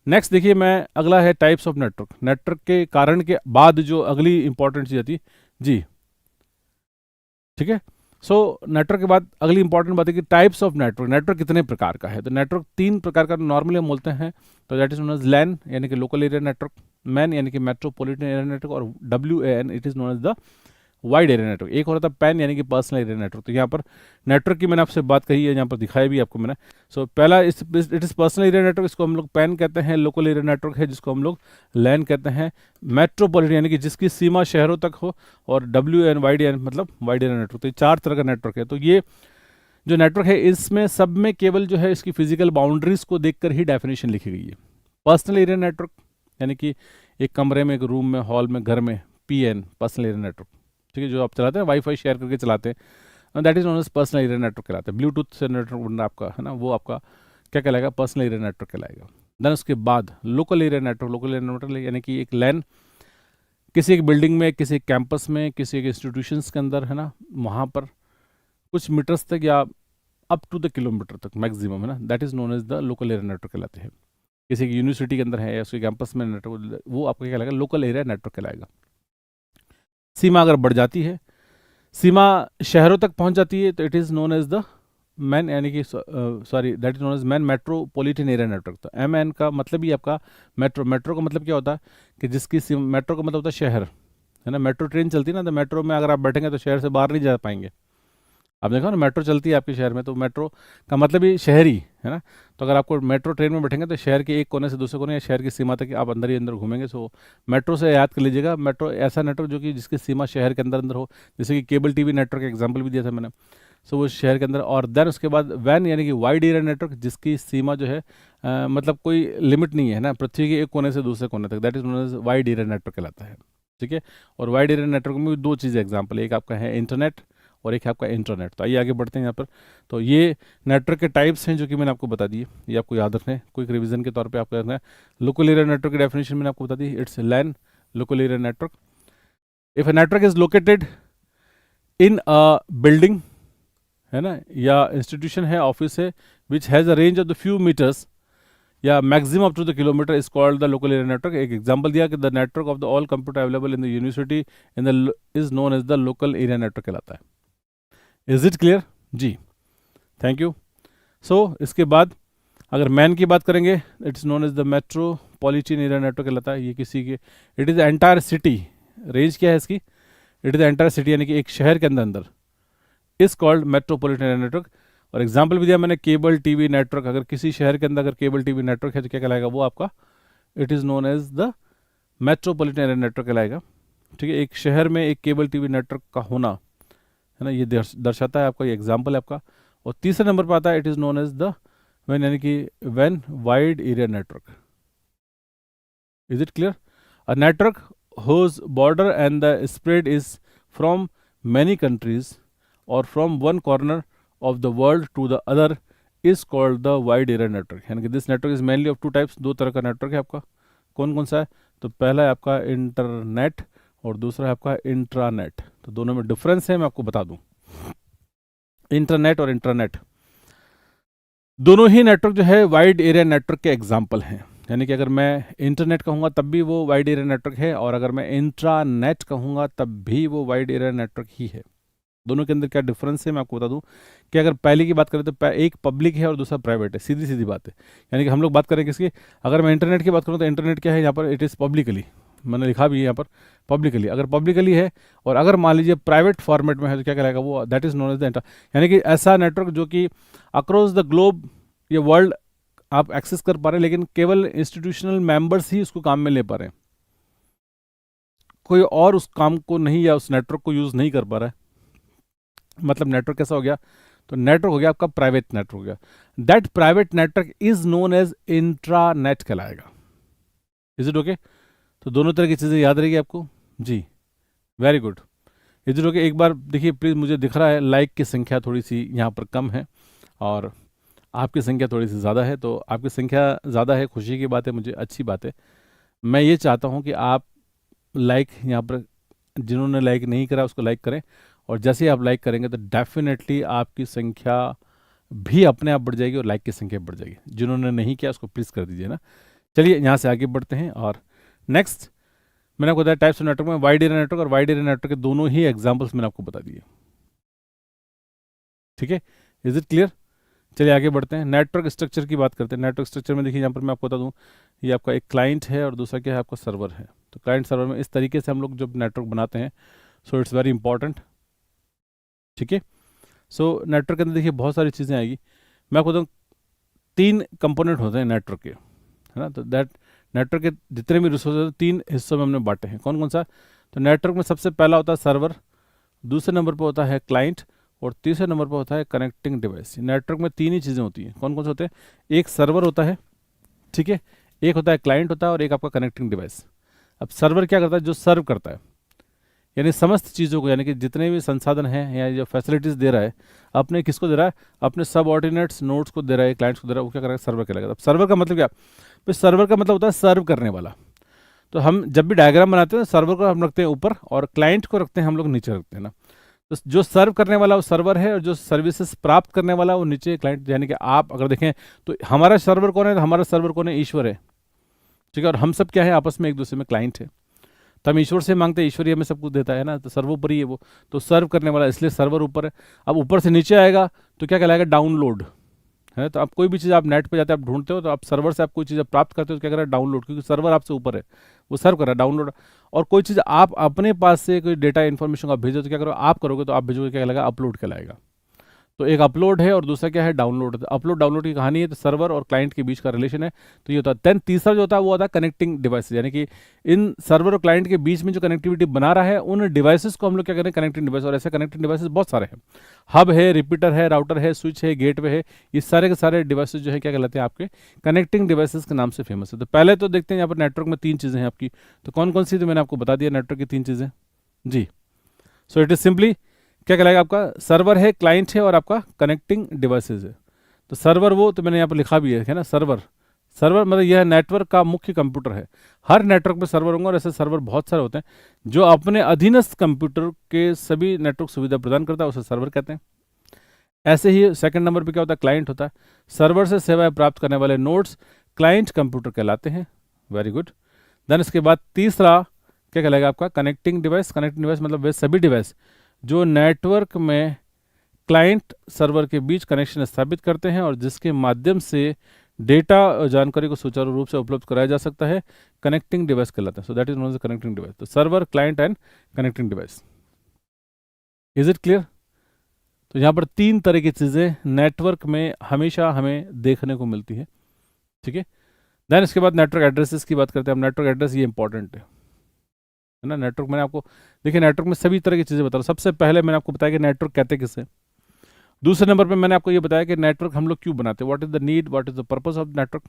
Speaker 1: नेक्स्ट देखिए, मैं अगला है टाइप्स ऑफ नेटवर्क। नेटवर्क के कारण के बाद जो अगली इंपॉर्टेंट चीज आती है जी, ठीक है। सो नेटवर्क के बाद अगली इंपॉर्टेंट बात है कि टाइप्स ऑफ नेटवर्क, नेटवर्क कितने प्रकार का है। तो नेटवर्क 3 प्रकार का नॉर्मली हम बोलते हैं, तो that is known as LAN, यानी कि लोकल एरिया नेटवर्क, मैन यानी कि मेट्रोपॉलिटन एरिया नेटवर्क, और WAN it is known as the wide area network. एक और होता है पैन, यानी कि पर्सनल एरिया नेटवर्क। तो यहाँ पर नेटवर्क की मैंने आपसे बात कही है, यहाँ पर दिखाई भी आपको मैंने। सो पहला it is personal area network, इसको हम लोग पैन कहते हैं। लोकल एरिया नेटवर्क है जिसको हम लोग लैन कहते हैं। मेट्रोपॉलिटन यानी कि जिसकी सीमा शहरों तक हो, और WAN वाइड एरिया मतलब वाइड एरिया नेटवर्क। तो ये 4 तरह का नेटवर्क है। तो ये जो नेटवर्क है, इसमें सब में केवल जो है इसकी फिजिकल बाउंड्रीज को देखकर ही डेफिनेशन लिखी गई है। पर्सनल एरिया नेटवर्क यानी कि एक कमरे में, एक रूम में, हॉल में, घर में, PN पर्सनल एरिया नेटवर्क, ठीक है, जो आप चलाते हैं वाईफाई शेयर करके चलाते हैं, that is known as personal area network कहलाता है। ब्लूटूथ से नेटवर्क बनना आपका, है ना, वो आपका क्या कहलाएगा, पर्सनल एरिया नेटवर्क कहलाएगा। देन उसके बाद local area network, local area network यानी कि एक लैन किसी एक बिल्डिंग में, किसी एक कैंपस में, किसी एक इंस्टीट्यूशंस के अंदर, है ना, वहाँ पर कुछ मीटर्स तक या अप टू द किलोमीटर तक मैक्सिमम, है ना, that is known as the local area network कहलाते हैं। किसी की यूनिवर्सिटी के अंदर है या उसके कैंपस में नेटवर्क, वो आपका क्या कहलाएगा, लोकल एरिया नेटवर्क कहलाएगा। सीमा अगर बढ़ जाती है, सीमा शहरों तक पहुंच जाती है तो it is known as the MAN, यानी कि sorry that is known as MAN metropolitan area network. तो एम एन का मतलब ही आपका मेट्रो, मेट्रो का मतलब क्या होता है कि जिसकी मेट्रो का मतलब होता है शहर, है ना। मेट्रो ट्रेन चलती है ना, तो मेट्रो में अगर आप बैठेंगे तो शहर से बाहर नहीं जा पाएंगे। आप देखो ना, मेट्रो चलती है आपके शहर में, तो मेट्रो का मतलब ही शहरी, है ना। तो अगर आपको मेट्रो ट्रेन में बैठेंगे तो शहर के एक कोने से दूसरे कोने या शहर की सीमा तक आप अंदर ही अंदर घूमेंगे। सो मेट्रो से याद कर लीजिएगा, मेट्रो ऐसा नेटवर्क जो कि जिसकी सीमा शहर के अंदर अंदर हो, जैसे कि केबल टीवी नेटवर्क एग्जाम्पल भी दिया था मैंने। सो वो शहर के अंदर, और देन उसके बाद वैन यानी कि वाइड एरिया नेटवर्क, जिसकी सीमा जो है मतलब कोई लिमिट नहीं है ना, पृथ्वी के एक कोने से दूसरे कोने तक, that is known as wide area network कहलाता है। ठीक है। और वाइड एरिया नेटवर्क में भी दो चीज़ें एग्जाम्पल, एक आपका है इंटरनेट और एक है आपका इंटरनेट। तो आइए आगे बढ़ते हैं यहाँ पर। तो ये नेटवर्क के टाइप्स हैं जो कि मैंने आपको बता दिए, ये आपको याद रखना है, क्विक रिवीजन के तौर पे आपको रखना है। लोकल एरिया नेटवर्क की डेफिनेशन मैंने आपको बता दी, it's LAN local area network. If a network is located in a building, है ना, या इंस्टीट्यूशन है, ऑफिस है, which has a range of the few metres या maximum up to the kilometre, is called the local area network. एक एग्जांपल दिया कि the network of the all computer available in the university in the is known as the local area network कहलाता है। इज इट क्लियर जी? Thank you. सो इसके बाद अगर मैन की बात करेंगे, it's known as the metropolitan area network कहलाता है। ये किसी के, it is the entire city, range क्या है इसकी, it is the entire city यानी कि एक शहर के अंदर अंदर, is called metropolitan area network. और एग्जाम्पल भी दिया मैंने, केबल टीवी नेटवर्क, अगर किसी शहर के अंदर अगर केबल टीवी नेटवर्क है तो क्या कहलाएगा वो आपका, it is known as the metropolitan area network कहलाएगा। ठीक है, एक शहर में एक केबल टीवी नेटवर्क का होना, है ना, ये दर्शाता है आपका, ये एग्जाम्पल है आपका। और तीसरे नंबर पर आता है, it is known as the वैन, यानी कि वैन wide area network. Is it clear? A network whose border and the spread is from many countries or from one corner of the world to the other is called the wide area network। यानी कि this network is mainly of two types, दो तरह का नेटवर्क है आपका। कौन कौन सा है? तो पहला है आपका इंटरनेट और दूसरा है आपका इंट्रानेट। तो दोनों में डिफरेंस है, मैं आपको बता दूं। इंटरनेट और इंट्रानेट दोनों ही नेटवर्क जो है वाइड एरिया नेटवर्क के एग्जाम्पल हैं। यानी कि अगर मैं इंटरनेट कहूँगा तब भी वो वाइड एरिया नेटवर्क है, और अगर मैं इंट्रानेट कहूँगा तब भी वो वाइड एरिया नेटवर्क ही है। दोनों के अंदर क्या डिफरेंस है मैं आपको बता दूं कि अगर पहले की बात करें तो एक पब्लिक है और दूसरा प्राइवेट है, सीधी सीधी बात है। यानी कि हम लोग बात करें किसकी, अगर मैं इंटरनेट की बात करूं तो इंटरनेट क्या है यहाँ पर, इट इज़ पब्लिकली, मैंने लिखा भी है यहाँ पर पब्लिकली। अगर पब्लिकली है और अगर मान लीजिए प्राइवेट फॉर्मेट में है तो क्या कहलाएगा वो, that is known as the inter, यानी कि ऐसा नेटवर्क जो कि अक्रॉस द ग्लोब या वर्ल्ड आप एक्सेस कर पा रहे हैं, लेकिन केवल इंस्टीट्यूशनल मेंबर्स ही उसको काम में ले पा रहे हैं, कोई और उस काम को नहीं या उस नेटवर्क को यूज़ नहीं कर पा रहा है। मतलब नेटवर्क कैसा हो गया, तो नेटवर्क हो गया आपका प्राइवेट नेटवर्क हो गया। That private network is known as intranet कहलाएगा। Is it okay? तो दोनों तरह की चीज़ें याद रहेगी आपको जी, very good. Is it okay? एक बार देखिए प्लीज़, मुझे दिख रहा है लाइक की संख्या थोड़ी सी यहाँ पर कम है और आपकी संख्या थोड़ी सी ज़्यादा है। तो आपकी संख्या ज़्यादा है, खुशी की बात है, मुझे अच्छी बात है। मैं ये चाहता हूँ कि आप लाइक यहाँ पर, जिन्होंने लाइक नहीं करा उसको लाइक करें, और जैसे ही आप लाइक करेंगे तो डेफिनेटली आपकी संख्या भी अपने आप बढ़ जाएगी और लाइक की संख्या बढ़ जाएगी। जिन्होंने नहीं किया उसको प्लीज़ कर दीजिए ना। चलिए यहाँ से आगे बढ़ते हैं। और नेक्स्ट मैंने आपको बताया टाइप्स ऑफ नेटवर्क में वाइड एरिया नेटवर्क और वाइड एरिया नेटवर्क के दोनों ही एग्जाम्पल्स मैंने आपको बता दिए। ठीक है, इज इट क्लियर? चलिए आगे बढ़ते हैं, नेटवर्क स्ट्रक्चर की बात करते हैं। नेटवर्क स्ट्रक्चर में देखिए यहाँ पर मैं आपको बता दूँ, ये आपका एक क्लाइंट है और दूसरा क्या है आपका सर्वर है। तो क्लाइंट सर्वर में इस तरीके से हम लोग जब नेटवर्क बनाते हैं, सो इट्स वेरी इंपॉर्टेंट। ठीक है, सो नेटवर्क के अंदर देखिए बहुत सारी चीज़ें आएगी। मैं आपको बताऊँ 3 कंपोनेंट होते हैं नेटवर्क के, है ना। तो दैट नेटवर्क के जितने भी रिसोर्स हैं 3 हिस्सों में हमने बांटे हैं। कौन कौन सा? तो नेटवर्क में सबसे पहला होता है सर्वर, दूसरे नंबर पर होता है क्लाइंट और तीसरे नंबर पर होता है कनेक्टिंग डिवाइस। नेटवर्क में 3 ही चीज़ें होती हैं। कौन कौन से होते हैं? एक सर्वर होता है, ठीक है, एक होता है क्लाइंट होता है और एक आपका कनेक्टिंग डिवाइस। अब सर्वर क्या करता है? जो सर्व करता है, यानी समस्त चीज़ों को, यानी कि जितने भी संसाधन हैं या जो फैसिलिटीज़ दे रहा है, अपने किसको दे रहा है? अपने सब ऑर्डिनेट्स नोड्स को दे रहा है, क्लाइंट्स को दे रहा है। वो क्या करेगा? सर्वर कहलाएगा। अब सर्वर का मतलब क्या? तो सर्वर का मतलब होता है सर्व करने वाला। तो हम जब भी डायग्राम बनाते हैं सर्वर को हम रखते हैं ऊपर और क्लाइंट को रखते हैं हम लोग नीचे रखते हैं ना। तो जो सर्व करने वाला वो सर्वर है और जो सर्विसेज प्राप्त करने वाला वो नीचे क्लाइंट। यानी कि आप अगर देखें तो हमारा सर्वर कौन है? तो हमारा सर्वर कौन है? ईश्वर है। ठीक है, और हम सब क्या है? आपस में एक दूसरे में क्लाइंट है। तो हम ईश्वर से मांगते हैं, ईश्वर ही हमें सब कुछ देता है ना, तो सर्वोपरि है वो, तो सर्व करने वाला, इसलिए सर्वर ऊपर है। अब ऊपर से नीचे आएगा तो क्या कहलाएगा, डाउनलोड है। तो आप कोई भी चीज़ आप नेट पे जाते हैं, आप ढूंढते हो, तो आप सर्वर से आप कोई चीज़ प्राप्त करते हो तो क्या कर रहा है, डाउनलोड, क्योंकि सर्वर आपसे ऊपर है, वो सर्व कर रहा है, डाउनलोड। और कोई चीज़ आप अपने पास से कोई डेटा इन्फॉर्मेशन आप भेजो तो क्या करो, आप करोगे तो आप भेजोगे, क्या कहलाएगा, अपलोड कहलाएगा। तो एक अपलोड है और दूसरा क्या है, डाउनलोड। अपलोड डाउनलोड की कहानी है, तो सर्वर और क्लाइंट के बीच का रिलेशन है, तो ये होता है। देन तीसरा जो होता है वो होता है कनेक्टिंग डिवाइस, यानी कि इन सर्वर और क्लाइंट के बीच में जो कनेक्टिविटी बना रहा है, उन डिवाइसेस को हम लोग क्या करें, कनेक्टिंग डिवाइस। और ऐसे कनेक्टिंग डिवाइसेस बहुत सारे हैं, हब है, रिपीटर है, राउटर है, स्विच है, गेटवे है, ये सारे के सारे डिवाइसेस जो है क्या कहलाते हैं, आपके कनेक्टिंग डिवाइसेस के नाम से फेमस है। तो पहले तो देखते हैं यहाँ पर नेटवर्क में तीन चीज़ें हैं आपकी, तो कौन कौन सी, तो मैंने आपको बता दिया नेटवर्क की तीन चीज़ें जी। सो इट इज सिंपली क्या कहलाएगा, आपका सर्वर है, क्लाइंट है और आपका कनेक्टिंग डिवाइसेज है। तो सर्वर वो तो मैंने यहाँ पर लिखा भी है ना, सर्वर, सर्वर मतलब यह नेटवर्क का मुख्य कंप्यूटर है। हर नेटवर्क में सर्वर होंगे और ऐसे सर्वर बहुत सारे होते हैं जो अपने अधीनस्थ कंप्यूटर के सभी नेटवर्क सुविधा प्रदान करता है, उसे सर्वर कहते हैं। ऐसे ही सेकंड नंबर पे क्या होता है, क्लाइंट होता है। सर्वर से सेवाएं प्राप्त करने वाले नोड्स क्लाइंट कंप्यूटर कहलाते हैं। Very good. देन इसके बाद तीसरा क्या कहलाएगा, आपका कनेक्टिंग डिवाइस। कनेक्टिंग डिवाइस मतलब वे सभी डिवाइस जो नेटवर्क में क्लाइंट सर्वर के बीच कनेक्शन स्थापित करते हैं और जिसके माध्यम से डेटा और जानकारी को सुचारू रूप से उपलब्ध कराया जा सकता है, कनेक्टिंग डिवाइस कहलाते हैं। So that is known as connecting device. तो server, client and connecting device. Is it clear? तो यहाँ पर तीन तरह की चीज़ें नेटवर्क में हमेशा हमें देखने को मिलती है, ठीक है। देन इसके बाद नेटवर्क एड्रेसेस की बात करते हैं हम। नेटवर्क एड्रेस ये इंपॉर्टेंट है ना। नेटवर्क मैंने आपको, देखिए नेटवर्क में सभी तरह की चीज़ें बता रहा हूँ। सबसे पहले मैंने आपको बताया कि नेटवर्क कहते किसे। दूसरे नंबर पे मैंने आपको ये बताया कि नेटवर्क हम लोग क्यों बनाते हैं, what is the need, what is the purpose of network.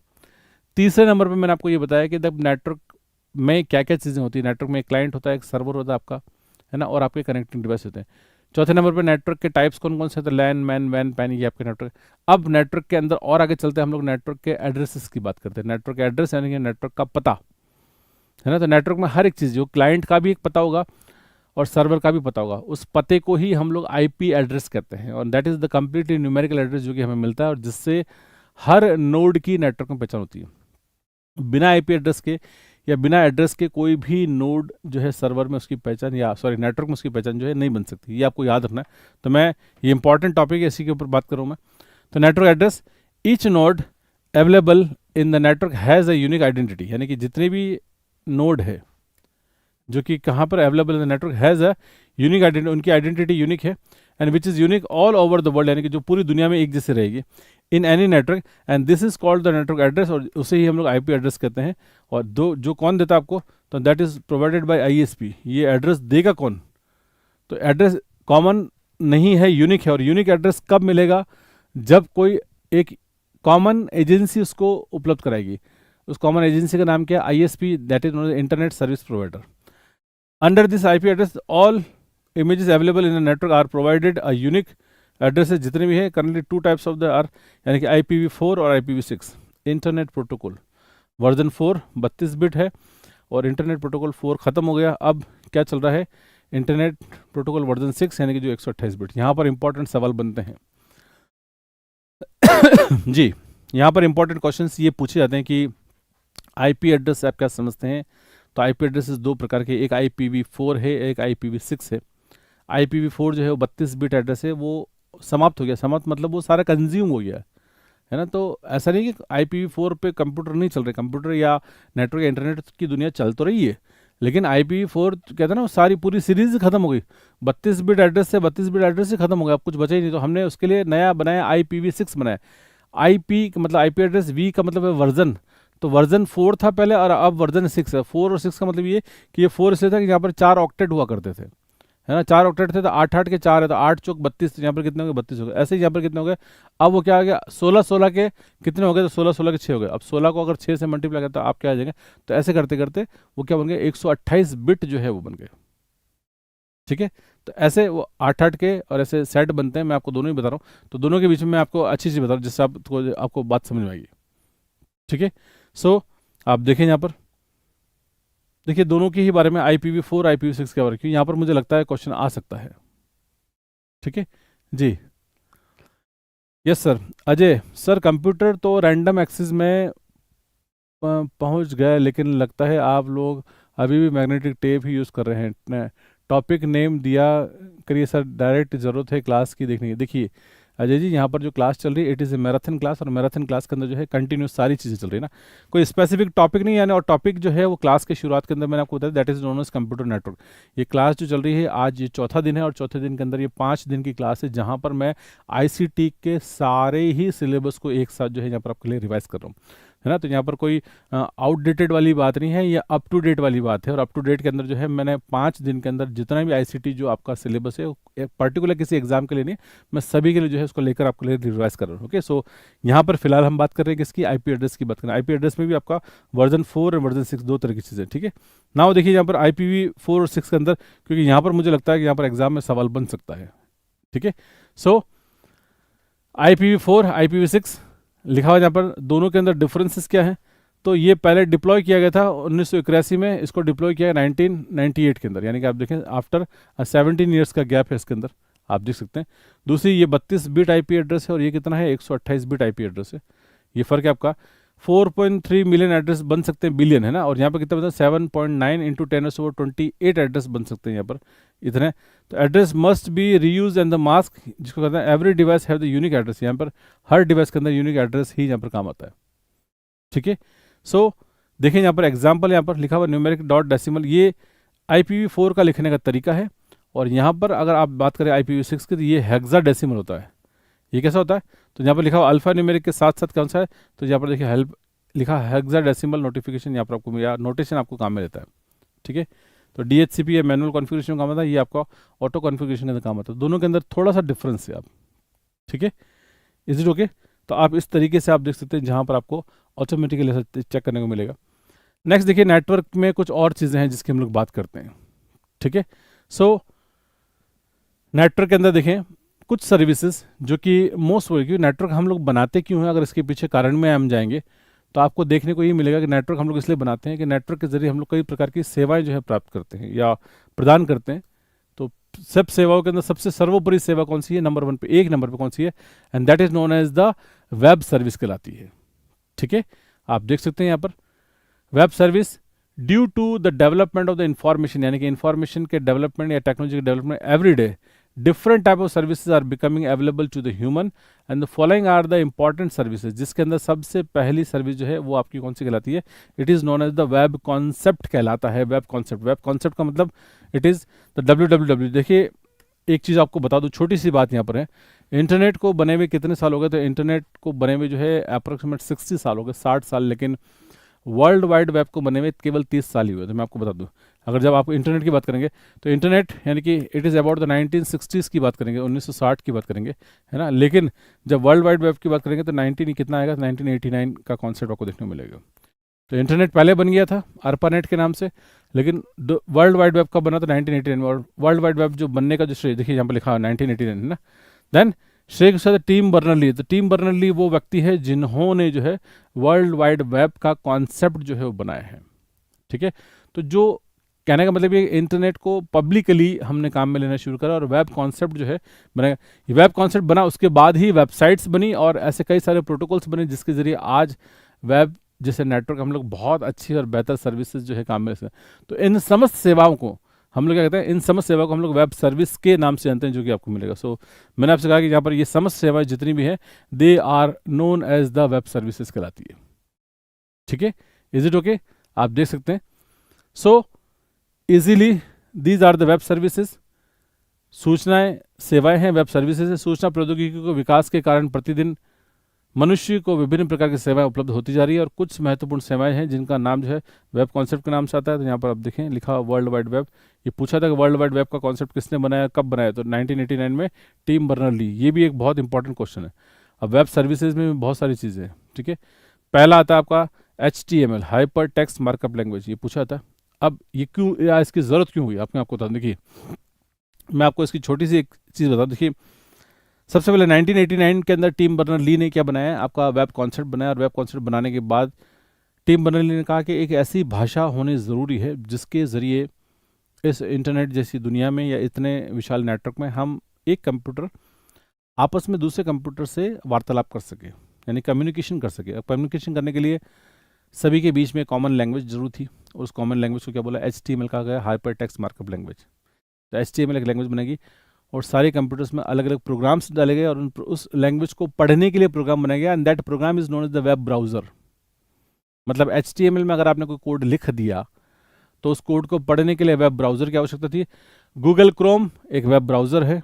Speaker 1: तीसरे नंबर पे मैंने आपको ये बताया कि जब नेटवर्क में क्या क्या चीज़ें होती है। नेटवर्क में एक क्लाइंट होता है, एक सर्वर होता है आपका, है ना, और आपके कनेक्टिंग डिवाइस होते हैं। चौथे नंबर पे नेटवर्क के टाइप्स कौन कौन से होते हैं, लैन, मैन, वैन, पैन, ये आपके नेटवर्क। अब नेटवर्क के अंदर और आगे चलते हैं, हम लोग नेटवर्क के एड्रेसेस की बात करते हैं। नेटवर्क एड्रेस यानी कि नेटवर्क का पता, है ना। तो नेटवर्क में हर एक चीज़, जो क्लाइंट का भी एक पता होगा और सर्वर का भी पता होगा, उस पते को ही हम लोग आईपी एड्रेस कहते हैं। और that is the completely numerical address जो कि हमें मिलता है और जिससे हर नोड की नेटवर्क में पहचान होती है। बिना आईपी एड्रेस के या बिना एड्रेस के कोई भी नोड जो है सर्वर में उसकी पहचान, या सॉरी नेटवर्क में उसकी पहचान जो है नहीं बन सकती। ये आपको याद रखना है। तो मैं, ये इंपॉर्टेंट टॉपिक है, इसी के ऊपर बात करूँ मैं। तो network address, each node available in the network has a unique identity, यानी कि जितने भी नोड है जो कि कहाँ पर available in the network has a unique identity, उनकी आइडेंटिटी यूनिक है, and which is unique all over the world, यानी कि जो पूरी दुनिया में एक जैसे रहेगी, in any network, and this is called the network address, और उसे ही हम लोग आईपी एड्रेस कहते हैं। और दो जो कौन देता है आपको, तो that is provided by ISP. ये एड्रेस देगा कौन, तो एड्रेस कॉमन नहीं है, यूनिक है। और यूनिक एड्रेस कब मिलेगा, जब कोई एक कॉमन एजेंसी उसको उपलब्ध कराएगी। उस कॉमन एजेंसी का नाम क्या है, ISP, that is known as internet service provider. Under this IP address all images available in a network are provided a unique addresses जितने भी हैं। currently two types of the are, यानी कि IPv4 और IPv6। Internet protocol version 4 32 bit है और इंटरनेट प्रोटोकॉल 4 ख़त्म हो गया। अब क्या चल रहा है, इंटरनेट प्रोटोकॉल वर्जन 6, यानी कि जो 128 बिट। यहाँ पर इंपॉर्टेंट सवाल बनते हैं जी। यहाँ पर इंपॉर्टेंट क्वेश्चंस ये पूछे जाते हैं कि आईपी एड्रेस आप क्या समझते हैं। तो आईपी एड्रेसेस दो प्रकार के, एक IPv4 है, एक IPv6 है। IPv4 जो है वो 32 बिट एड्रेस है, वो समाप्त हो गया। समाप्त मतलब वो सारा कंज्यूम हो गया है ना। तो ऐसा नहीं कि IPv4 पे कंप्यूटर नहीं चल रहे, कंप्यूटर या नेटवर्क या इंटरनेट की दुनिया चल तो रही है, लेकिन IPv4 कहते हैं ना, वो सारी पूरी सीरीज खत्म हो गई। 32 बिट एड्रेस से 32 बिट एड्रेस से खत्म हो गया, अब कुछ बचा ही नहीं। तो हमने उसके लिए नया बनाया, IPv6 बनाया। IP का मतलब आईपी एड्रेस, V का मतलब है वर्जन, तो वर्जन 4 था पहले और अब वर्जन 6 है। 4 और 6 का मतलब ये कि ये 4 से था कि यहाँ पर 4 ऑक्टेट हुआ करते थे, है ना। 4 ऑक्टेट थे तो 8 8 के 4 है, तो 8 चौक 32, तो यहाँ पर कितने हो गए, 32 हो गए। ऐसे ही यहाँ पर कितने हो गए, अब वो क्या आ गया, 16 16 के कितने हो गए, तो 16 16 के 6 हो गए। अब 16 को अगर 6 से मल्टीप्लाई करते तो आप क्या आ जाएंगे, तो ऐसे करते करते वो क्या बन गए, 128 बिट जो है वो बन गए, ठीक है। तो ऐसे वो 8 8 के और ऐसे सेट बनते हैं। मैं आपको दोनों ही बता रहा हूँ, तो दोनों के बीच में मैं आपको अच्छी चीज़ बता रहा हूँ जिससे आपको बात समझ में आएगी, ठीक है। सो आप देखें यहाँ पर, देखिए दोनों के ही बारे में, IPv4 IPv6 के बारे में, क्योंकि यहाँ पर मुझे लगता है क्वेश्चन आ सकता है, ठीक है जी। Yes sir. Ajay sir, computer तो रैंडम एक्सेस में पहुंच गए, लेकिन लगता है आप लोग अभी भी मैग्नेटिक टेप ही यूज़ कर रहे हैं। टॉपिक नेम दिया करिए सर, डायरेक्ट ज़रूरत है क्लास की देखने की। देखिए अजय जी, यहाँ पर जो क्लास चल रही है it is a marathon class, और मैराथन क्लास के अंदर जो है कंटिन्यूस सारी चीज़ें चल रही है ना, कोई स्पेसिफिक टॉपिक नहीं है। और टॉपिक जो है वो क्लास के शुरुआत के अंदर मैंने आपको बताया, that is known as computer network. ये क्लास जो चल रही है आज ये चौथा दिन है, और चौथे दिन के अंदर ये 5 दिन की क्लास है, जहाँ पर मैं ICT के सारे ही सिलेबस को एक साथ जो है यहाँ पर आपके लिए रिवाइज कर रहा हूँ, है ना। तो यहाँ पर कोई आउटडेटेड वाली बात नहीं है, ये अप टू डेट वाली बात है। और अप टू डेट के अंदर जो है मैंने 5 दिन के अंदर जितना भी ICT जो आपका सिलेबस है, एक पर्टिकुलर किसी एग्जाम के लिए नहीं, मैं सभी के लिए जो है उसको लेकर आपके लिए रिवाइज कर रहा हूँ। ओके, सो यहाँ पर फिलहाल हम बात कर रहे हैं किसकी, IP एड्रेस की बात करें। IP एड्रेस में भी आपका वर्जन 4 और वर्जन 6 दो तरह की चीज़ें, ठीक है ना। देखिए यहाँ पर IPv4 और 6 के अंदर, क्योंकि यहाँ पर मुझे लगता है कि यहाँ पर एग्जाम में सवाल बन सकता है, ठीक है। सो IPv4 IPv6 लिखा हुआ यहाँ पर, दोनों के अंदर डिफरेंसेस क्या है। तो ये पहले डिप्लॉय किया गया था 1981 में, इसको डिप्लॉय किया है 1998 के अंदर, यानी कि आप देखें आफ्टर 17 ईयर्स का गैप है इसके अंदर, आप देख सकते हैं। दूसरी ये 32 बिट IP एड्रेस है, और ये कितना है 128 बिट IP एड्रेस है। ये फ़र्क है आपका। 4.3 मिलियन एड्रेस बन सकते हैं, बिलियन है ना, और यहाँ पर कितना बनता है 7.9 इंटू 10⁻28 एड्रेस बन सकते हैं यहाँ पर इतने। तो address must be reuse and the mask, जिसको कहते हैं every device have the unique address. यहाँ पर हर डिवाइस के अंदर यूनिक एड्रेस ही यहाँ पर काम आता है, ठीक है। सो देखें यहाँ पर एग्जाम्पल, यहाँ पर लिखा हुआ न्यूमेरिक डॉट डेसिमल, ये IPv4 का लिखने का तरीका है। और यहाँ पर अगर आप बात करें IPv6 की, तो ये हेक्साडेसिमल होता है। ये कैसा होता है, तो यहाँ पर लिखा हुआ अल्फा न्यूमेरिक के साथ साथ कौन सा है, तो यहाँ पर देखिए हेल्प लिखा हेक्साडेसिमल नोटिफिकेशन, यहाँ पर आपको या नोटेशन आपको काम में लेता है, ठीक है। तो DHCP या मैनुअल कॉन्फ़िगरेशन काम आता है, ये आपका ऑटो कॉन्फ़िगरेशन के अंदर काम आता है। दोनों के अंदर थोड़ा सा डिफरेंस है आप, ठीक है। Is it okay. तो आप इस तरीके से आप देख सकते हैं, जहाँ पर आपको ऑटोमेटिकली चेक करने को मिलेगा। नेक्स्ट देखिए, नेटवर्क में कुछ और चीज़ें हैं जिसकी हम लोग बात करते हैं, ठीक है। सो नेटवर्क के अंदर देखें कुछ सर्विसेज जो कि मोस्ट क्योंकि नेटवर्क हम लोग बनाते क्यों हैं, अगर इसके पीछे कारण में हम जाएंगे तो आपको देखने को ये मिलेगा कि नेटवर्क हम लोग इसलिए बनाते हैं कि नेटवर्क के जरिए हम लोग कई प्रकार की सेवाएं जो है प्राप्त करते हैं या प्रदान करते हैं। तो सब सेवाओं के अंदर सबसे सर्वोपरि सेवा कौन सी है, नंबर 1 पे, एक नंबर पे कौन सी है, and that is known as the web service कहलाती है, ठीक है। आप देख सकते हैं यहाँ पर web service due to the development of the information, यानी कि इंफॉर्मेशन के डेवलपमेंट या टेक्नोलॉजी के development every day different type of services are becoming available to the human and the following are the important services, जिसके अंदर सबसे पहली सर्विस जो है वो आपकी कौन सी कहलाती है, it is known as the web concept कहलाता है। वेब कॉन्सेप्ट का मतलब इट इज़ द WWW। देखिए एक चीज़ आपको बता दूं, छोटी सी बात यहाँ पर है, इंटरनेट को बने हुए कितने साल हो गए, तो इंटरनेट को बने हुए जो है अप्रोक्सीमेट 60 साल हो गए, 60 साल, लेकिन वर्ल्ड वाइड वेब को बने हुए केवल 30 साल ही हुए। तो मैं आपको बता दूं, अगर जब आप इंटरनेट की बात करेंगे तो इंटरनेट यानी कि it is about the 1960s की बात करेंगे, 1960 की बात करेंगे, है ना। लेकिन जब वर्ल्ड वाइड वेब की बात करेंगे तो 19 कितना आएगा, 1989 का कॉन्सेप्ट आपको देखने को मिलेगा। तो इंटरनेट पहले बन गया था ARPANET के नाम से, लेकिन वर्ल्ड वाइड वेब का बना था 1989 में। और वर्ल्ड वाइड वेब जो बनने का जो श्रेय देखिए यहाँ पर लिखा है 1989 है ना। देन श्रेय के साथ टीम बर्नर-ली, तो टीम बर्नर-ली वो व्यक्ति है जिन्होंने जो है वर्ल्ड वाइड वेब का कॉन्सेप्ट जो है वो बनाया है, ठीक है। तो जो कहने का मतलब ये इंटरनेट को पब्लिकली हमने काम में लेना शुरू करा और वेब कॉन्सेप्ट जो है बनाया। वेब कॉन्सेप्ट बना, उसके बाद ही वेबसाइट्स बनी और ऐसे कई सारे प्रोटोकॉल्स बने जिसके जरिए आज वेब जैसे नेटवर्क हम लोग बहुत अच्छी और बेहतर सर्विसेज जो है काम में लेते हैं। तो इन समस्त सेवाओं को हम लोग क्या कहते हैं, इन समस्त सेवा को हम लोग वेब सर्विस के नाम से जानते हैं, जो कि आपको मिलेगा। सो मैंने आपसे कहा कि यहाँ पर ये समस्त सेवाएं जितनी भी हैं they are known as the web services कहलाती है, ठीक है। इज इट ओके, आप देख सकते हैं। So easily these are the web services, सूचनाएं सेवाएं हैं वेब सर्विसेज है। सूचना प्रौद्योगिकी को विकास के कारण प्रतिदिन मनुष्य को विभिन्न प्रकार की सेवाएं उपलब्ध होती जा रही है और कुछ महत्वपूर्ण सेवाएं हैं जिनका नाम जो है वेब कॉन्सेप्ट के नाम से आता है। तो यहाँ पर आप देखें लिखा वर्ल्ड वाइड वेब। ये पूछा था कि वर्ल्ड वाइड वेब का कॉन्सेप्ट किसने बनाया, कब बनाया, तो 1989 में टीम बर्नर-ली। ये भी एक बहुत इंपॉर्टेंट क्वेश्चन है। अब वेब सर्विसेज में बहुत सारी चीज़ें हैं, ठीक है। पहला आता है आपका HTML hyper text markup language, ये पूछा था। अब ये क्यों या इसकी ज़रूरत क्यों हुई आपको बता, देखिए मैं आपको इसकी छोटी सी एक चीज़ बताऊँ। देखिए सबसे पहले 1989 के अंदर टीम बर्नर-ली ने क्या बनाया, आपका वेब कॉन्सेप्ट बनाया और वेब कॉन्सेप्ट बनाने के बाद टीम बर्नर-ली ने कहा कि एक ऐसी भाषा होनी ज़रूरी है जिसके ज़रिए इस इंटरनेट जैसी दुनिया में या इतने विशाल नेटवर्क में हम एक कंप्यूटर आपस में दूसरे कंप्यूटर से वार्तालाप कर सके, यानी कम्युनिकेशन कर सके। अब कम्युनिकेशन करने के लिए सभी के बीच में कॉमन लैंग्वेज जरूर थी, और उस कॉमन लैंग्वेज को क्या बोला, HTML कहा गया, हाइपर टेक्स्ट मार्कअप लैंग्वेज। तो HTML एक लैंग्वेज बनेगी और सारे कंप्यूटर्स में अलग अलग प्रोग्राम्स डाले गए और उस लैंग्वेज को पढ़ने के लिए प्रोग्राम बनाया गया, and that program is known as the web browser. मतलब HTML में अगर आपने कोई कोड लिख दिया तो उस कोड को पढ़ने के लिए वेब ब्राउजर की आवश्यकता थी। गूगल क्रोम एक वेब ब्राउजर है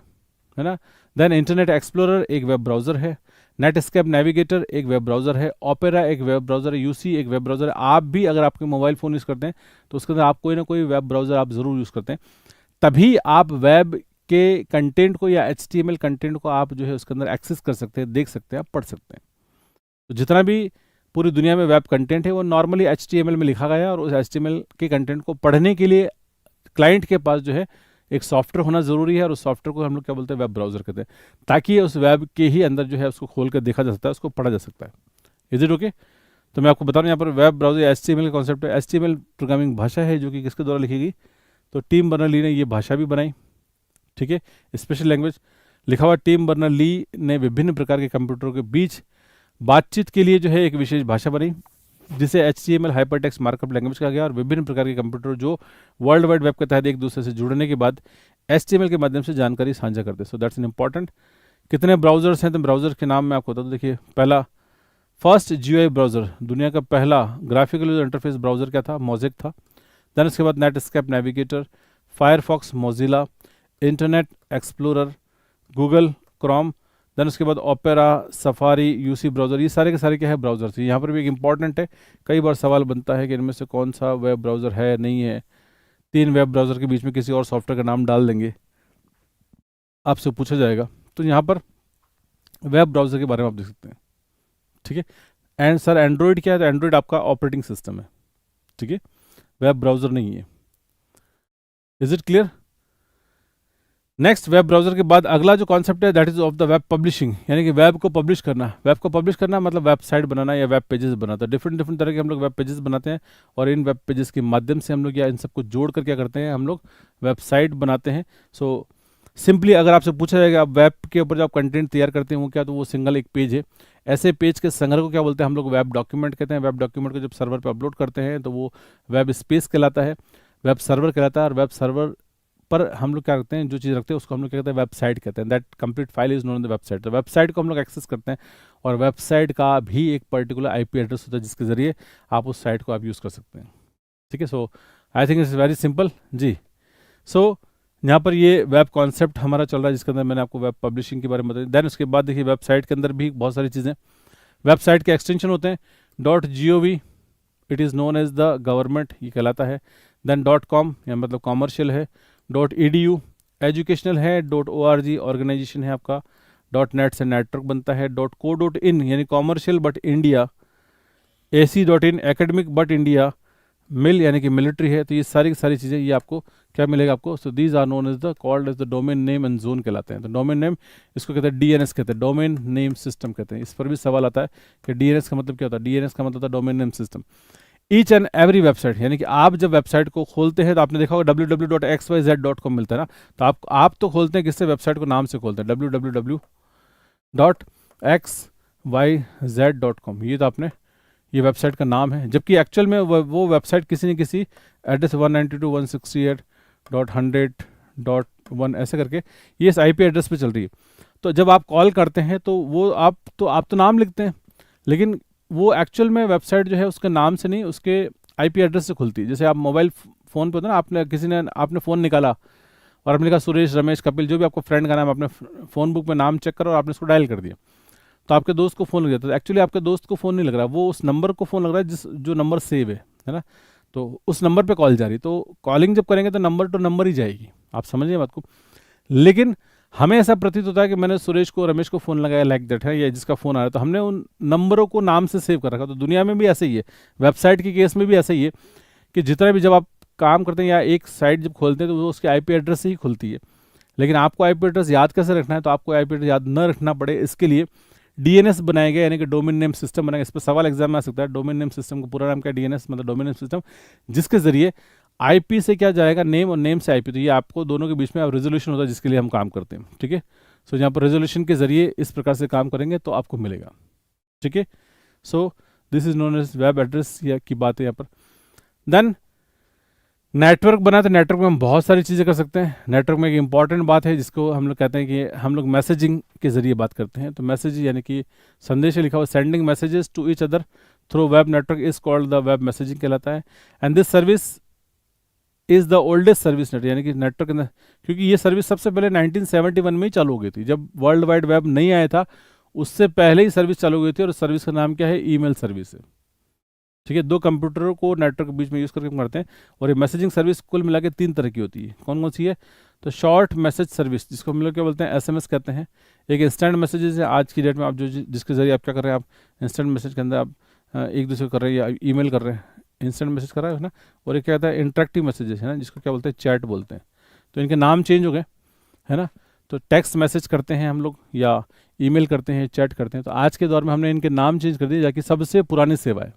Speaker 1: ना। देन इंटरनेट एक्सप्लोरर एक वेब ब्राउजर है, नेटस्केप नेविगेटर एक वेब ब्राउजर है, ओपेरा एक वेब ब्राउजर है, यूसी एक वेब ब्राउजर है। आप भी अगर आपके मोबाइल फ़ोन यूज़ करते हैं तो उसके अंदर आप कोई ना कोई वेब ब्राउजर आप ज़रूर यूज़ करते हैं, तभी आप वेब के कंटेंट को या HTML कंटेंट को आप जो है उसके अंदर एक्सेस कर सकते हैं, देख सकते हैं, आप पढ़ सकते हैं। तो जितना भी पूरी दुनिया में वेब कंटेंट है वो नॉर्मली HTML में लिखा गया है, और उस HTML के कंटेंट को पढ़ने के लिए क्लाइंट के पास जो है एक सॉफ्टवेयर होना ज़रूरी है, और उस सॉफ्टवेयर को हम लोग क्या बोलते हैं, वेब ब्राउज़र कहते हैं, ताकि उस वेब के ही अंदर जो है उसको खोल कर देखा जा सकता है, उसको पढ़ा जा सकता है। Is it okay? तो मैं आपको बता रहा हूँ यहाँ पर वेब ब्राउज़र HTML का कॉन्सेप्ट है। HTML प्रोग्रामिंग भाषा है जो कि किसके द्वारा लिखी गई, तो टिम बर्नर-ली ने ये भाषा भी बनाई, ठीक है, स्पेशल लैंग्वेज लिखा हुआ। टिम बर्नर-ली ने विभिन्न प्रकार के कंप्यूटरों के बीच बातचीत के लिए जो है एक विशेष भाषा बनाई जिसे HTML हाइपरटेक्स्ट मार्कअप लैंग्वेज कहा गया, और विभिन्न प्रकार के कंप्यूटर जो वर्ल्ड वाइड वेब के तहत एक दूसरे से जुड़ने के बाद HTML के माध्यम से जानकारी साझा करते हैं। सो दैट्स एन इंपॉर्टेंट। कितने ब्राउजर्स हैं, तो ब्राउजर के नाम मैं आपको बता दूं। देखिए, पहला फर्स्ट GUI ब्राउजर, दुनिया का पहला ग्राफिकल यूजर इंटरफेस ब्राउजर क्या था, मोज़ेक था। देन उसके बाद Netscape Navigator, Firefox, Mozilla, Internet Explorer, Google Chrome, then उसके बाद ओपेरा, सफारी, यूसी ब्राउज़र, ये सारे के सारे क्या है, ब्राउज़र थे। यहाँ पर भी एक इंपॉर्टेंट है, कई बार सवाल बनता है कि इनमें से कौन सा वेब ब्राउज़र है, नहीं है। 3 वेब ब्राउज़र के बीच में किसी और सॉफ्टवेयर का नाम डाल देंगे, आपसे पूछा जाएगा। तो यहाँ पर वेब ब्राउज़र के बारे में आप देख सकते हैं, ठीक है। एंड सर एंड्रॉयड क्या है, तो एंड्रॉयड आपका ऑपरेटिंग सिस्टम है, ठीक है, वेब ब्राउज़र नहीं है। Is it clear? Next, web browser के बाद अगला जो कॉन्सेप्ट है that is of the web publishing, यानी कि वेब को पब्लिश करना। वेब को पब्लिश करना मतलब वेबसाइट बनाना या वेब पेजेस बनाना। डिफरेंट डिफरेंट तरह के हम लोग वेब पेजेस बनाते हैं, और इन वेब पेजेस के माध्यम से हम लोग या इन सबको जोड़ कर क्या करते हैं, हम लोग वेबसाइट बनाते हैं। सो सिंपली अगर आपसे पूछा जाएगा आप वेब के ऊपर जो आप कंटेंट तैयार करते हैं वो क्या, तो वो सिंगल एक पेज है। ऐसे पेज के संग्रह को क्या बोलते हैं, हम लोग वेब डॉक्यूमेंट कहते हैं। वेब डॉक्यूमेंट को जब सर्वर पर अपलोड करते हैं तो वो वेब स्पेस कहलाता है, वेब सर्वर कहलाता है। और वेब सर्वर पर हम लोग क्या करते हैं, जो चीज़ रखते हैं उसको हम लोग क्या कहते हैं, वेबसाइट कहते हैं। That complete file is known the website. तो वेबसाइट को हम लोग एक्सेस करते हैं, और वेबसाइट का भी एक पर्टिकुलर IP एड्रेस होता है जिसके ज़रिए आप उस साइट को आप यूज़ कर सकते हैं, ठीक है। So I think it's very simple जी। सो यहाँ पर ये वेब कॉन्सेप्ट हमारा चल रहा है जिसके अंदर मैंने आपको वेब पब्लिशिंग के बारे में बताया। देन उसके बाद देखिए वेबसाइट के अंदर भी बहुत सारी चीज़ें, वेबसाइट के एक्सटेंशन होते हैं। .gov it is known as the government, ये कहलाता है। देन .com या मतलब कॉमर्शियल है। .edu एजुकेशनल है। .org ऑर्गेनाइजेशन है आपका। .net से नेटवर्क बनता है। .co.in यानी commercial but India. AC.in academic but India. Mil यानी कि मिलिट्री है। तो ये सारी की सारी चीज़ें, ये आपको क्या मिलेगा आपको, so these are known as the called as the domain name and zone कहलाते हैं। तो डोमेन नेम इसको कहते हैं DNS कहते हैं, डोमेन नेम सिस्टम कहते हैं। इस पर भी सवाल आता है कि DNS का मतलब क्या होता है। DNS का मतलब होता है domain name system. Each and every website, यानी कि आप जब वेबसाइट को खोलते हैं तो आपने देखा होगा www.xyz.com मिलता है ना। तो आप तो खोलते हैं किससे, वेबसाइट को नाम से खोलते हैं, www.xyz.com। ये तो आपने, ये वेबसाइट का नाम है, जबकि एक्चुअल में वो वेबसाइट किसी न किसी एड्रेस 192.168.100.1 ऐसे करके ये इस IP एड्रेस पे चल रही है। तो जब आप कॉल करते हैं तो वो आप तो नाम लिखते हैं, लेकिन वो एक्चुअल में वेबसाइट जो है उसके नाम से नहीं, उसके IP एड्रेस से खुलती है। जैसे आप मोबाइल फ़ोन पे होता है ना, आपने फ़ोन निकाला और आपने लिखा सुरेश, रमेश, कपिल, जो भी आपको फ्रेंड का नाम, आपने फ़ोन बुक में नाम चेक करा और आपने उसको डायल कर दिया, तो आपके दोस्त को फ़ोन लग जाता है। एक्चुअली आपके दोस्त को फ़ोन नहीं लग रहा, वो उस नंबर को फ़ोन लग रहा है जो नंबर सेव है ना। तो उस नंबर पे कॉल जा रही, तो कॉलिंग जब करेंगे तो नंबर टू नंबर ही जाएगी, आप समझिए बात को। लेकिन हमें ऐसा प्रतीत होता है कि मैंने सुरेश को, रमेश को फ़ोन लगाया, लाइक दैट है, या जिसका फ़ोन आ रहा है, तो हमने उन नंबरों को नाम से सेव कर रखा। तो दुनिया में भी ऐसे ही है, वेबसाइट के केस में भी ऐसा ही है कि जितना भी जब आप काम करते हैं या एक साइट जब खोलते हैं तो वो उसके IP एड्रेस से ही खुलती है। लेकिन आपको IP एड्रेस याद कैसे रखना है, तो आपको IP एड्रेस याद न रखना पड़े इसके लिए DNS बनाया गया, यानी कि डोमेन नेम सिस्टम बनाया। इस पर सवाल एग्जाम में आ सकता है, डोमेन नेम सिस्टम का पूरा नाम क्या है, DNS मतलब डोमेन नेम सिस्टम, जिसके जरिए IP से क्या जाएगा, नेम, और नेम से IP। तो ये आपको दोनों के बीच में रेजोल्यूशन होता है जिसके लिए हम काम करते हैं, ठीक है। सो यहाँ पर रेजोल्यूशन के जरिए इस प्रकार से काम करेंगे तो आपको मिलेगा, ठीक है। So this is known as web address या की बात है यहाँ पर। देन नेटवर्क बना तो नेटवर्क में हम बहुत सारी चीज़ें कर सकते हैं। नेटवर्क में एक इंपॉर्टेंट बात है जिसको हम लोग कहते हैं कि हम लोग मैसेजिंग के जरिए बात करते हैं। तो मैसेज यानी कि संदेश लिखा हुआ, sending messages to each other through web network is called the web messaging कहलाता है। And this service is the oldest service net, यानी कि नेटवर्क के अंदर, क्योंकि ये सर्विस सबसे पहले 1971 में ही चालू हो गई थी, जब वर्ल्ड वाइड वेब नहीं आया था उससे पहले ही सर्विस चालू हो गई थी। और सर्विस का नाम क्या है? ईमेल सर्विस है। ठीक है, दो कंप्यूटरों को नेटवर्क के बीच में यूज़ करके हम करते हैं। और ये मैसेजिंग सर्विस कुल मिला के 3 तरह की होती है। कौन कौन सी है? तो शॉर्ट मैसेज सर्विस, जिसको हम लोग क्या बोलते हैं? SMS कहते हैं। एक इंस्टेंट मैसेजेस है, आज की डेट में आप जो जिसके जरिए आप क्या कर रहे हैं, आप इंस्टेंट मैसेज के अंदर आप एक दूसरे को कर रहे हैं या ईमेल कर रहे हैं, इंस्टेंट मैसेज कर रहा है ना। और एक क्या होता है? इंटरेक्टिव मैसेजेस है ना, जिसको क्या बोलते हैं? चैट बोलते हैं। तो इनके नाम चेंज हो गए है ना। तो टेक्स्ट मैसेज करते हैं हम लोग या ईमेल करते हैं, चैट करते हैं। तो आज के दौर में हमने इनके नाम चेंज कर दिए, जाकि सबसे पुरानी सेवा है,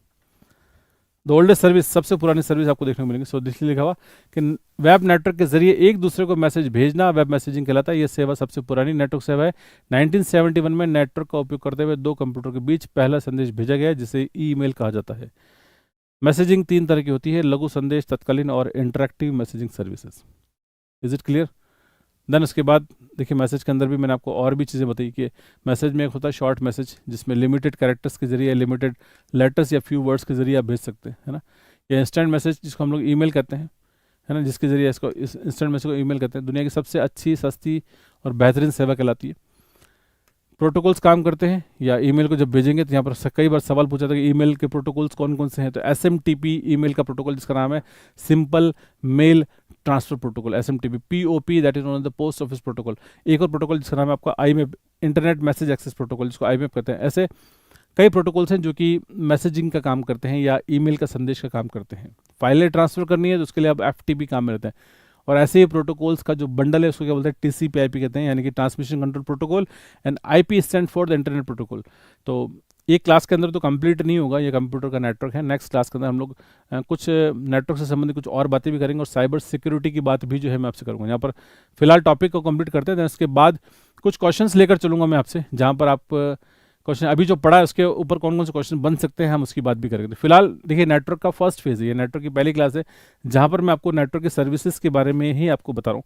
Speaker 1: द ओल्डेस्ट सर्विस, सबसे पुरानी सर्विस आपको देखने को मिलेंगे। सो इसलिए लिखा हुआ कि वेब नेटवर्क के जरिए एक दूसरे को मैसेज भेजना वेब मैसेजिंग कहलाता है। यह सेवा सबसे पुरानी नेटवर्क सेवा है। 1971 में नेटवर्क का उपयोग करते हुए 2 कंप्यूटर के बीच पहला संदेश भेजा गया, जिसे ईमेल कहा जाता है। मैसेजिंग 3 तरह की होती है: लघु संदेश, तत्कालीन और interactive messaging services. Is it clear? Then उसके बाद देखिए, मैसेज के अंदर भी मैंने आपको और भी चीज़ें बताई कि मैसेज में एक होता है शॉर्ट मैसेज, जिसमें लिमिटेड कैरेक्टर्स के जरिए, लिमिटेड लेटर्स या फ्यू वर्ड्स के जरिए आप भेज सकते हैं, है ना। या इंस्टेंट मैसेज, जिसको हम लोग ईमेल कहते हैं, है ना, जिसके जरिए इसको इस इंस्टेंट मैसेज को ईमेल कहते हैं। दुनिया की सबसे अच्छी, सस्ती और बेहतरीन सेवा कहलाती है। प्रोटोकॉल्स काम करते हैं या ईमेल को जब भेजेंगे तो यहाँ पर कई बार सवाल पूछा था कि ईमेल के प्रोटोकॉल्स कौन कौन से हैं। तो SMTP ईमेल का प्रोटोकॉल, जिसका नाम है simple mail transfer protocol, SMTP। POP, that is known as the post office protocol. एक और प्रोटोकॉल जिसका नाम है आपका IMAP, internet message access protocol, जिसको IMAP कहते हैं। ऐसे कई प्रोटोकॉल्स हैं जो कि मैसेजिंग का काम करते हैं या ईमेल का संदेश का काम करते हैं। फाइलें ट्रांसफर करनी है तो उसके लिए आप FTP काम में रहते हैं। और ऐसे ही प्रोटोकॉल्स का जो बंडल है उसको क्या बोलते हैं? TCP/IP कहते हैं, यानी कि transmission control protocol. And IP stand for the internet protocol. तो एक क्लास के अंदर तो कंप्लीट नहीं होगा, ये कंप्यूटर का नेटवर्क है। नेक्स्ट क्लास के अंदर हम लोग कुछ नेटवर्क से संबंधित कुछ और बातें भी करेंगे, और साइबर सिक्योरिटी की बात भी जो है मैं आपसे करूँगा। यहाँ पर फिलहाल टॉपिक को कंप्लीट करते हैं, उसके बाद कुछ क्वेश्चंस लेकर चलूँगा मैं आपसे, जहाँ पर आप क्वेश्चन अभी जो पढ़ा है उसके ऊपर कौन कौन से क्वेश्चन बन सकते हैं, हम उसकी बात भी करेंगे। तो फिलहाल देखिए, नेटवर्क का फर्स्ट फेज है, ये नेटवर्क की पहली क्लास है, जहाँ पर मैं आपको नेटवर्क के सर्विसेज के बारे में ही आपको बता रहा हूँ।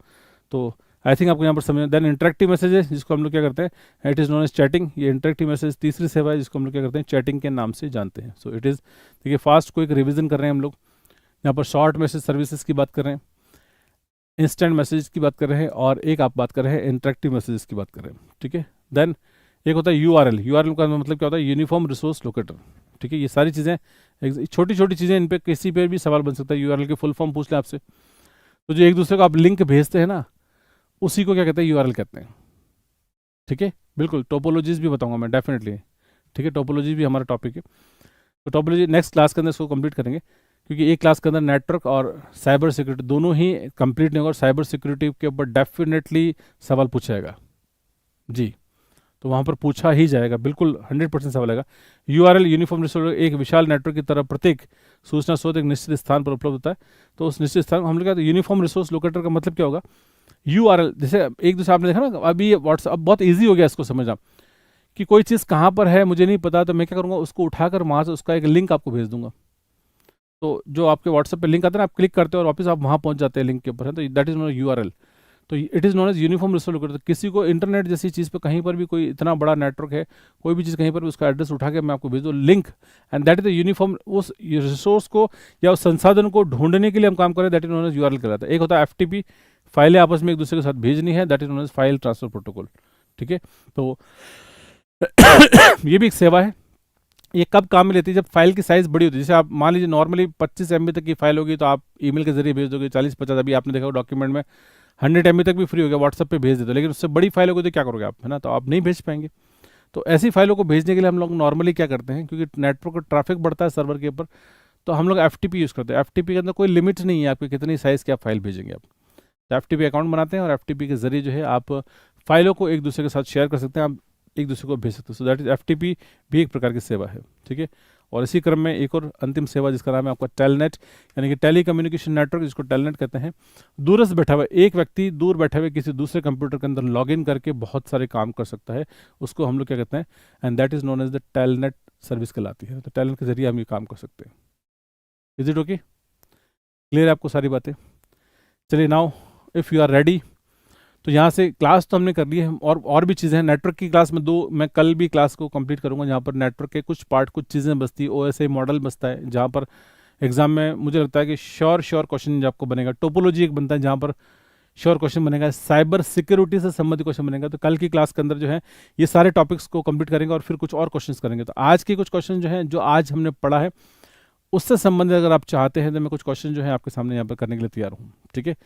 Speaker 1: तो आई थिंक आपको यहाँ पर समझ। देन इंटरेक्टिव मैसेज है, जिसको हम लोग क्या करते हैं? It is known as chatting. ये इंटरेक्टिव मैसेज तीसरी सेवा है, जिसको हम लोग क्या करते हैं? चैटिंग के नाम से जानते हैं। सो इट इज़, देखिए फास्ट क्विक रिविजन कर रहे हैं हम लोग। यहाँ पर शॉर्ट मैसेज सर्विसेज की बात कर रहे हैं, इंस्टेंट मैसेज की बात कर रहे हैं, और एक आप बात कर रहे हैं इंटरेक्टिव मैसेजेस की बात कर रहे हैं। ठीक है। देन एक होता है URL का मतलब क्या होता है? Uniform resource locator. ठीक है, ये सारी चीज़ें, छोटी छोटी चीज़ें, इन पे किसी पे भी सवाल बन सकता है। URL के फुल फॉर्म पूछ ले आपसे, तो जो एक दूसरे को आप लिंक भेजते हैं ना, उसी को क्या कहते हैं? URL कहते हैं। ठीक है, बिल्कुल। टोपोलॉजीज भी बताऊंगा मैं डेफिनेटली। ठीक है, टोपोलॉजी भी हमारा टॉपिक है। तो टोपोलॉजी नेक्स्ट क्लास के अंदर इसको कंप्लीट करेंगे, क्योंकि एक क्लास के अंदर नेटवर्क और साइबर सिक्योरिटी दोनों ही कंप्लीट नहीं होगा, और साइबर सिक्योरिटी के ऊपर डेफिनेटली सवाल पूछा जाएगा जी। तो वहाँ पर पूछा ही जाएगा, बिल्कुल 100% सवाल आएगा। URL यूनिफॉर्म रिसोर्स, एक विशाल नेटवर्क की तरह प्रत्येक सूचना स्रोत एक निश्चित स्थान पर उपलब्ध होता है। तो उस निश्चित स्थान हम लोग कहते हैं यूनिफॉर्म रिसोर्स लोकेटर का मतलब क्या होगा? URL, जैसे एक दूसरे आपने देखा ना, अभी व्हाट्सअप बहुत ईजी हो गया इसको समझना, कि कोई चीज़ कहाँ पर है मुझे नहीं पता, तो मैं क्या करूँगा? उसको उठाकर वहाँ से उसका एक लिंक आपको भेज दूंगा। तो जो आपके व्हाट्सएप पे लिंक आता है ना, आप क्लिक करते हो और वापस आप वहाँ पहुँच जाते हैं लिंक के ऊपर, है। तो दैट इज नॉट URL। तो it is known as uniform resource locator. किसी को इंटरनेट जैसी चीज़ पे कहीं पर भी, कोई इतना बड़ा नेटवर्क है, कोई भी चीज़ कहीं पर भी, उसका एड्रेस उठा के मैं आपको भेज दूँ link, and that is the uniform. उस रिसोर्स को या उस संसाधन को ढूंढने के लिए हम काम करें, that is known as URL कहलाता है। एक होता है FTP, फाइलें आपस में एक दूसरे के साथ भेजनी है, that is known as file transfer protocol. ठीक है, तो ये भी एक सेवा है। ये कब काम में लेती है? जब फाइल की साइज़ बड़ी होती है। जैसे आप मान लीजिए नॉर्मली 25 MB तक की फाइल होगी, तो आप ईमेल के जरिए भेज दोगे 40-50। अभी आपने देखा डॉक्यूमेंट में 100 MB तक भी फ्री हो गया, व्हाट्सएप पे भेज देते हो। लेकिन उससे बड़ी फाइल होगी तो क्या करोगे आप, है ना, तो आप नहीं भेज पाएंगे। तो ऐसी फाइलों को भेजने के लिए हम लोग नॉर्मली क्या करते हैं, क्योंकि नेटवर्क का ट्रैफिक बढ़ता है सर्वर के ऊपर, तो हम लोग FTP यूज़ करते हैं। FTP के अंदर कोई लिमिट नहीं है आपकी कितनी साइज़ की आप फाइल भेजेंगे। आप तो FTP अकाउंट बनाते हैं, और FTP के जरिए जो है आप फाइलों को एक दूसरे के साथ शेयर कर सकते हैं। आप एक दूसरे को भेज सकते हो। सो दैट इज एफटीपी भी एक प्रकार की सेवा है, ठीक है। और इसी क्रम में एक और अंतिम सेवा जिसका नाम है आपका टेलनेट, यानी कि टेली कम्युनिकेशन नेटवर्क, जिसको टेलनेट कहते हैं। दूरस्थ बैठा हुआ एक व्यक्ति दूर बैठे हुए किसी दूसरे कंप्यूटर के अंदर लॉग इन करके बहुत सारे काम कर सकता है, उसको हम लोग क्या कहते हैं, and that is known as the telnet service कहलाती है। तो टेलनेट के जरिए हम ये काम कर सकते हैं। Is it okay? क्लियर है आपको सारी बातें? चलिए now if you are ready, तो यहाँ से क्लास तो हमने कर ली है, और भी चीज़ें हैं। नेटवर्क की क्लास में मैं कल भी क्लास को कंप्लीट करूँगा, जहाँ पर नेटवर्क के कुछ पार्ट, कुछ चीज़ें बचती है, ओएसआई मॉडल बचता है, जहाँ पर एग्जाम में मुझे लगता है कि श्योर क्वेश्चन आपको बनेगा। टोपोलॉजी एक बनता है जहाँ पर श्योर क्वेश्चन बनेगा, साइबर सिक्योरिटी से संबंधित क्वेश्चन बनेगा। तो कल की क्लास के अंदर जो है ये सारे टॉपिक्स को कंप्लीट करेंगे और फिर कुछ और क्वेश्चन करेंगे। तो आज के कुछ क्वेश्चन जो है, जो आज हमने पढ़ा है उससे संबंधित अगर आप चाहते हैं तो मैं कुछ क्वेश्चन जो है आपके सामने यहाँ पर करने के लिए तैयार हूँ, ठीक है।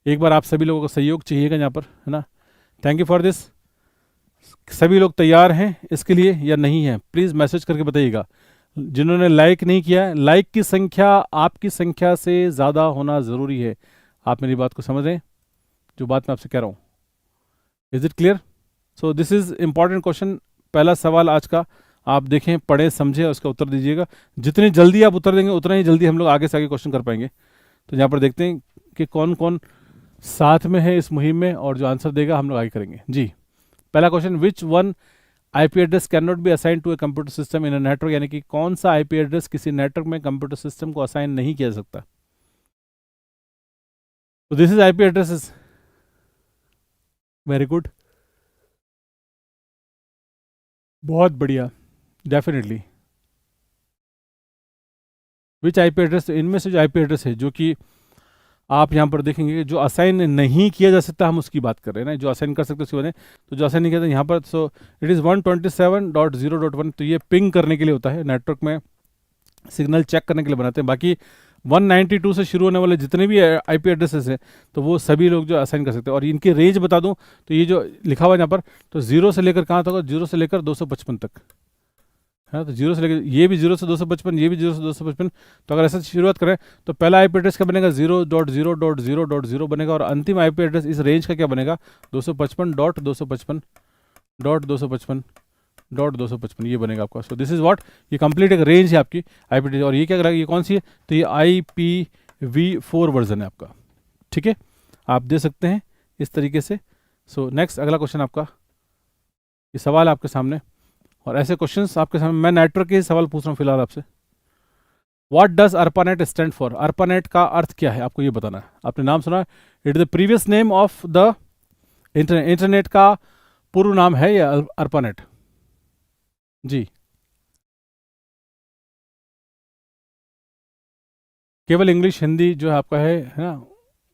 Speaker 1: एक बार आप सभी लोगों का सहयोग चाहिएगा यहाँ पर, है ना। Thank you for this. सभी लोग तैयार हैं इसके लिए या नहीं है, प्लीज़ मैसेज करके बताइएगा। जिन्होंने लाइक नहीं किया है, लाइक की संख्या आपकी संख्या से ज़्यादा होना ज़रूरी है। आप मेरी बात को समझ रहे हैं, जो बात मैं आपसे कह रहा हूँ? Is it clear? So this is important question. पहला सवाल आज का आप देखें, पढ़ें, समझें और उसका उत्तर दीजिएगा। जितनी जल्दी आप उत्तर देंगे उतना ही जल्दी हम लोग आगे से आगे क्वेश्चन कर पाएंगे। तो यहाँ पर देखते हैं कि कौन कौन साथ में है इस मुहिम में, और जो आंसर देगा हम लोग आगे करेंगे जी। पहला question, which one IP address can not be assign to a computer system in a network, यानी कि कौन सा आईपी एड्रेस किसी नेटवर्क में कंप्यूटर सिस्टम को असाइन नहीं किया जा सकता। तो this is IP addresses. Very good, बहुत बढ़िया, डेफिनेटली। विच आईपी एड्रेस, इनमें से जो आईपी एड्रेस है जो कि आप यहाँ पर देखेंगे जो असाइन नहीं किया जा सकता, हम उसकी बात कर रहे हैं ना। जो असाइन कर सकते उसकी बात है, तो जो असाइन नहीं किया था यहाँ पर, सो इट इज़ 127.0.1 तो ये पिंग करने के लिए होता है, नेटवर्क में सिग्नल चेक करने के लिए बनाते हैं। बाकी 192 से शुरू होने वाले जितने भी आईपी एड्रेसेस हैं तो वो सभी लोग जो असाइन कर सकते हैं। और इनकी रेंज बता दूं तो ये जो लिखा हुआ है यहाँ पर, तो 0 से लेकर कहाँ तक होगा, 0 से लेकर 255 तक है। तो 0 से लेकर ये भी 0 से 255, ये भी 0 से 255। तो अगर ऐसा शुरुआत करें तो पहला आईपी एड्रेस क्या बनेगा, 0.0.0.0 बनेगा, और अंतिम आईपी एड्रेस इस रेंज का क्या बनेगा, 255.255.255 ये बनेगा आपका। सो दिस इज व्हाट, ये कंप्लीट एक रेंज है आपकी आईपी एड्रेस। और ये क्या करेगा, ये कौन सी है, तो ये IPv4 वर्जन है आपका, ठीक है। आप दे सकते हैं इस तरीके से। सो नेक्स्ट, अगला क्वेश्चन आपका, ये सवाल आपके सामने, और ऐसे क्वेश्चंस आपके सामने, मैं नेटवर्क के सवाल पूछ रहा हूँ फिलहाल आपसे। What does ARPANET stand for, ARPANET का अर्थ क्या है आपको ये बताना है। आपने नाम सुना, it is the previous name of the internet, internet का पूर्व नाम है या ARPANET जी। केवल इंग्लिश हिंदी जो है आपका है ना,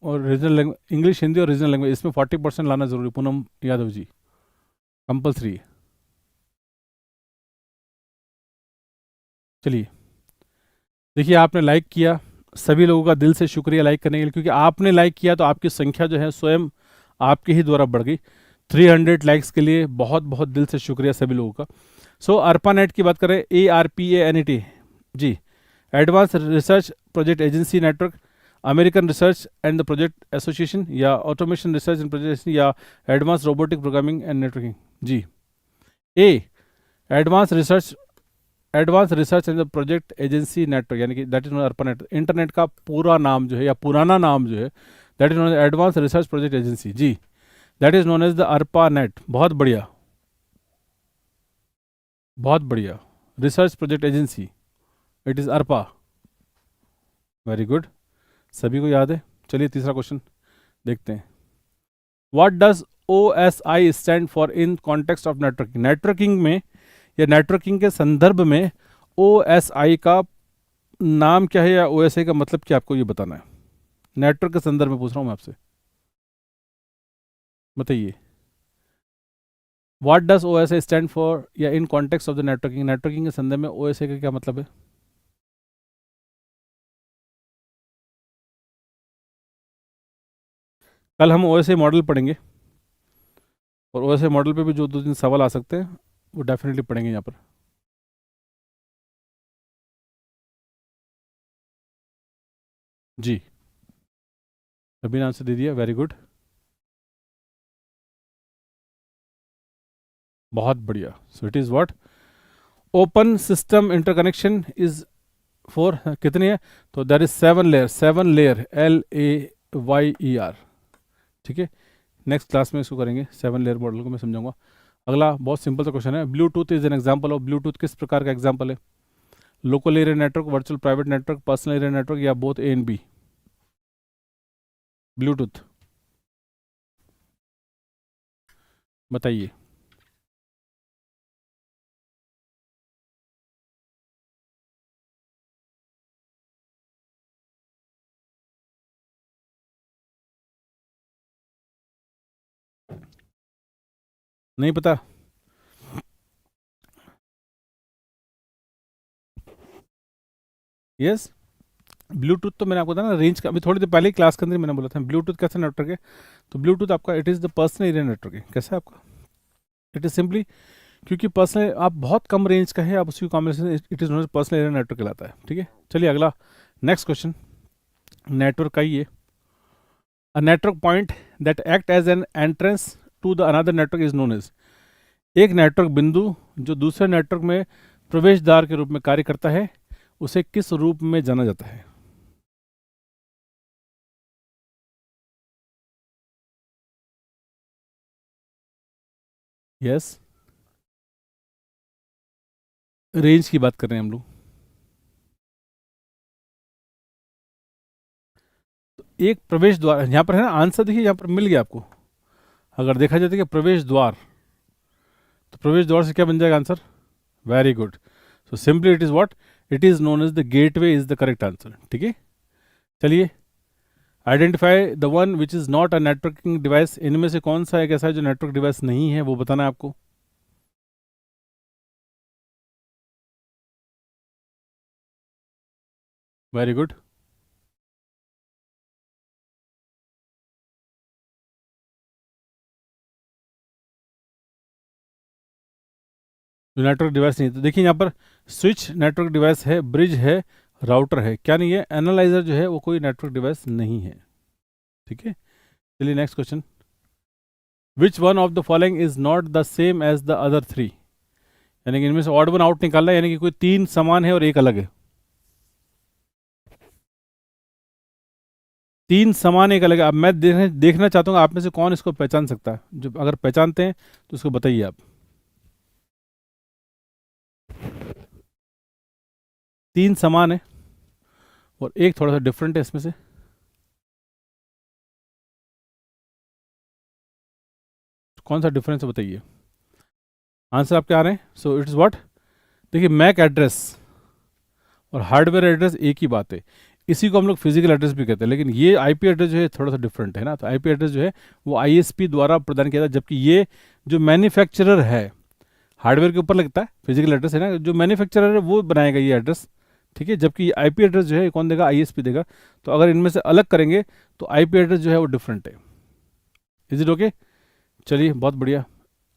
Speaker 1: और रीजनल लैंग्वेज, इंग्लिश हिंदी और रीजनल लैंग्वेज, इसमें 40% लाना जरूरी, पूनम यादव जी, कंपल्सरी। चलिए, देखिए आपने लाइक किया, सभी लोगों का दिल से शुक्रिया लाइक करने के लिए, क्योंकि आपने लाइक किया तो आपकी संख्या जो है स्वयं आपके ही द्वारा बढ़ गई। 300 लाइक्स के लिए बहुत बहुत दिल से शुक्रिया सभी लोगों का। सो ARPANET की बात करें, ARPANET जी, advance research project agency network, American research and the project association, या ऑटोमेशन रिसर्च एंड प्रोजेक्ट, या advance robotic programming and networking जी। A, advance research and the project agency network, यानी कि that is known ARPANET। Internet का पूरा नाम जो है या पुराना नाम जो है, that is known advance research project agency जी, that is known as the ARPANET। बहुत बढ़िया, बहुत बढ़िया, research project agency, it is ARPA। Very good, सभी को याद है। चलिए तीसरा क्वेश्चन देखते हैं। What does OSI stand for in context of networking, networking में या नेटवर्किंग के संदर्भ में OSI का नाम क्या है, या OSI का मतलब क्या, आपको ये बताना है। नेटवर्क के संदर्भ में पूछ रहा हूं मैं आपसे, बताइए। What does OSI stand for, या in context of the networking, networking के संदर्भ में OSI का क्या मतलब है। कल हम OSI मॉडल पढ़ेंगे, और OSI मॉडल पे भी जो 2-3 सवाल आ सकते हैं वो डेफिनेटली पढ़ेंगे यहाँ पर जी। सभी ने आंसर दे दिया, वेरी गुड। बहुत बढ़िया. सो it is what? Open system interconnection is four. कितनी है? तो that is 7 layer. 7 layer, LAYER. ठीक है, नेक्स्ट क्लास में इसको करेंगे. 7 लेयर मॉडल को मैं समझाऊंगा. अगला बहुत सिंपल सा क्वेश्चन है. Bluetooth is an example of. Bluetooth किस प्रकार का एग्जांपल है? Local area network, virtual private network, personal area network, या both A and B? Bluetooth बताइए. नहीं पता? यस, ब्लूटूथ तो मैंने आपको बताया ना, रेंज का. अभी थोड़ी देर पहले ही क्लास के अंदर मैंने बोला था ब्लूटूथ कैसा नेटवर्क है. तो ब्लूटूथ आपका it is the personal area network है. कैसा है आपका? इट इज़ सिंपली, क्योंकि पर्सनल आप बहुत कम रेंज का है, आप उसकी combination it is known as personal area network कहलाता है. ठीक है, चलिए अगला नेक्स्ट क्वेश्चन नेटवर्क का ही है. A network point that act as an entrance to the another network is known as. एक नेटवर्क बिंदु जो दूसरे नेटवर्क में प्रवेश द्वार के रूप में कार्य करता है, उसे किस रूप में जाना जाता है? यस, रेंज की बात कर रहे हैं हम लोग. एक प्रवेश द्वार यहाँ पर है ना. आंसर देखिए यहाँ पर मिल गया आपको. अगर देखा जाए तो कि प्रवेश द्वार, तो प्रवेश द्वार से क्या बन जाएगा answer? Very good. So simply it is what? It is known as the gateway is the correct answer. ठीक है, चलिए identify the one which is not a networking device. इनमें से कौन सा एक ऐसा है जो नेटवर्क डिवाइस नहीं है, वो बताना है आपको. Very good. जो नेटवर्क डिवाइस नहीं है, तो देखिए यहाँ पर स्विच नेटवर्क डिवाइस है, ब्रिज है, राउटर है. क्या नहीं है? एनालाइजर जो है वो कोई नेटवर्क डिवाइस नहीं है. ठीक है, चलिए next question. Which one of the following is not the same as the other three? यानी कि इनमें से ऑड वन आउट निकालना है, यानी कि कोई 3 समान है और एक अलग है. 3 समान एक अलग है. अब मैं देखना चाहता हूँ आप में से कौन इसको पहचान सकता है. जो अगर पहचानते हैं तो उसको बताइए आप. 3 समान है और एक थोड़ा सा डिफरेंट है इसमें से. कौन सा डिफरेंस है बताइए. आंसर आपके आ रहे हैं. सो इट इज़ व्हाट? देखिए, मैक एड्रेस और हार्डवेयर एड्रेस एक ही बात है. इसी को हम लोग फिजिकल एड्रेस भी कहते हैं, लेकिन ये आईपी एड्रेस जो है थोड़ा सा डिफरेंट है ना. तो आईपी एड्रेस जो है वो आईएसपी द्वारा प्रदान किया जाता है, जबकि ये जो मैन्युफैक्चरर है, हार्डवेयर के ऊपर लगता है, फिजिकल एड्रेस है ना, जो मैन्युफैक्चरर है वो बनाएगा ये एड्रेस. ठीक है, जबकि आईपी एड्रेस जो है कौन देगा? आईएसपी देगा. तो अगर इनमें से अलग करेंगे तो आईपी एड्रेस जो है वो डिफरेंट है. Is it okay? चलिए बहुत बढ़िया.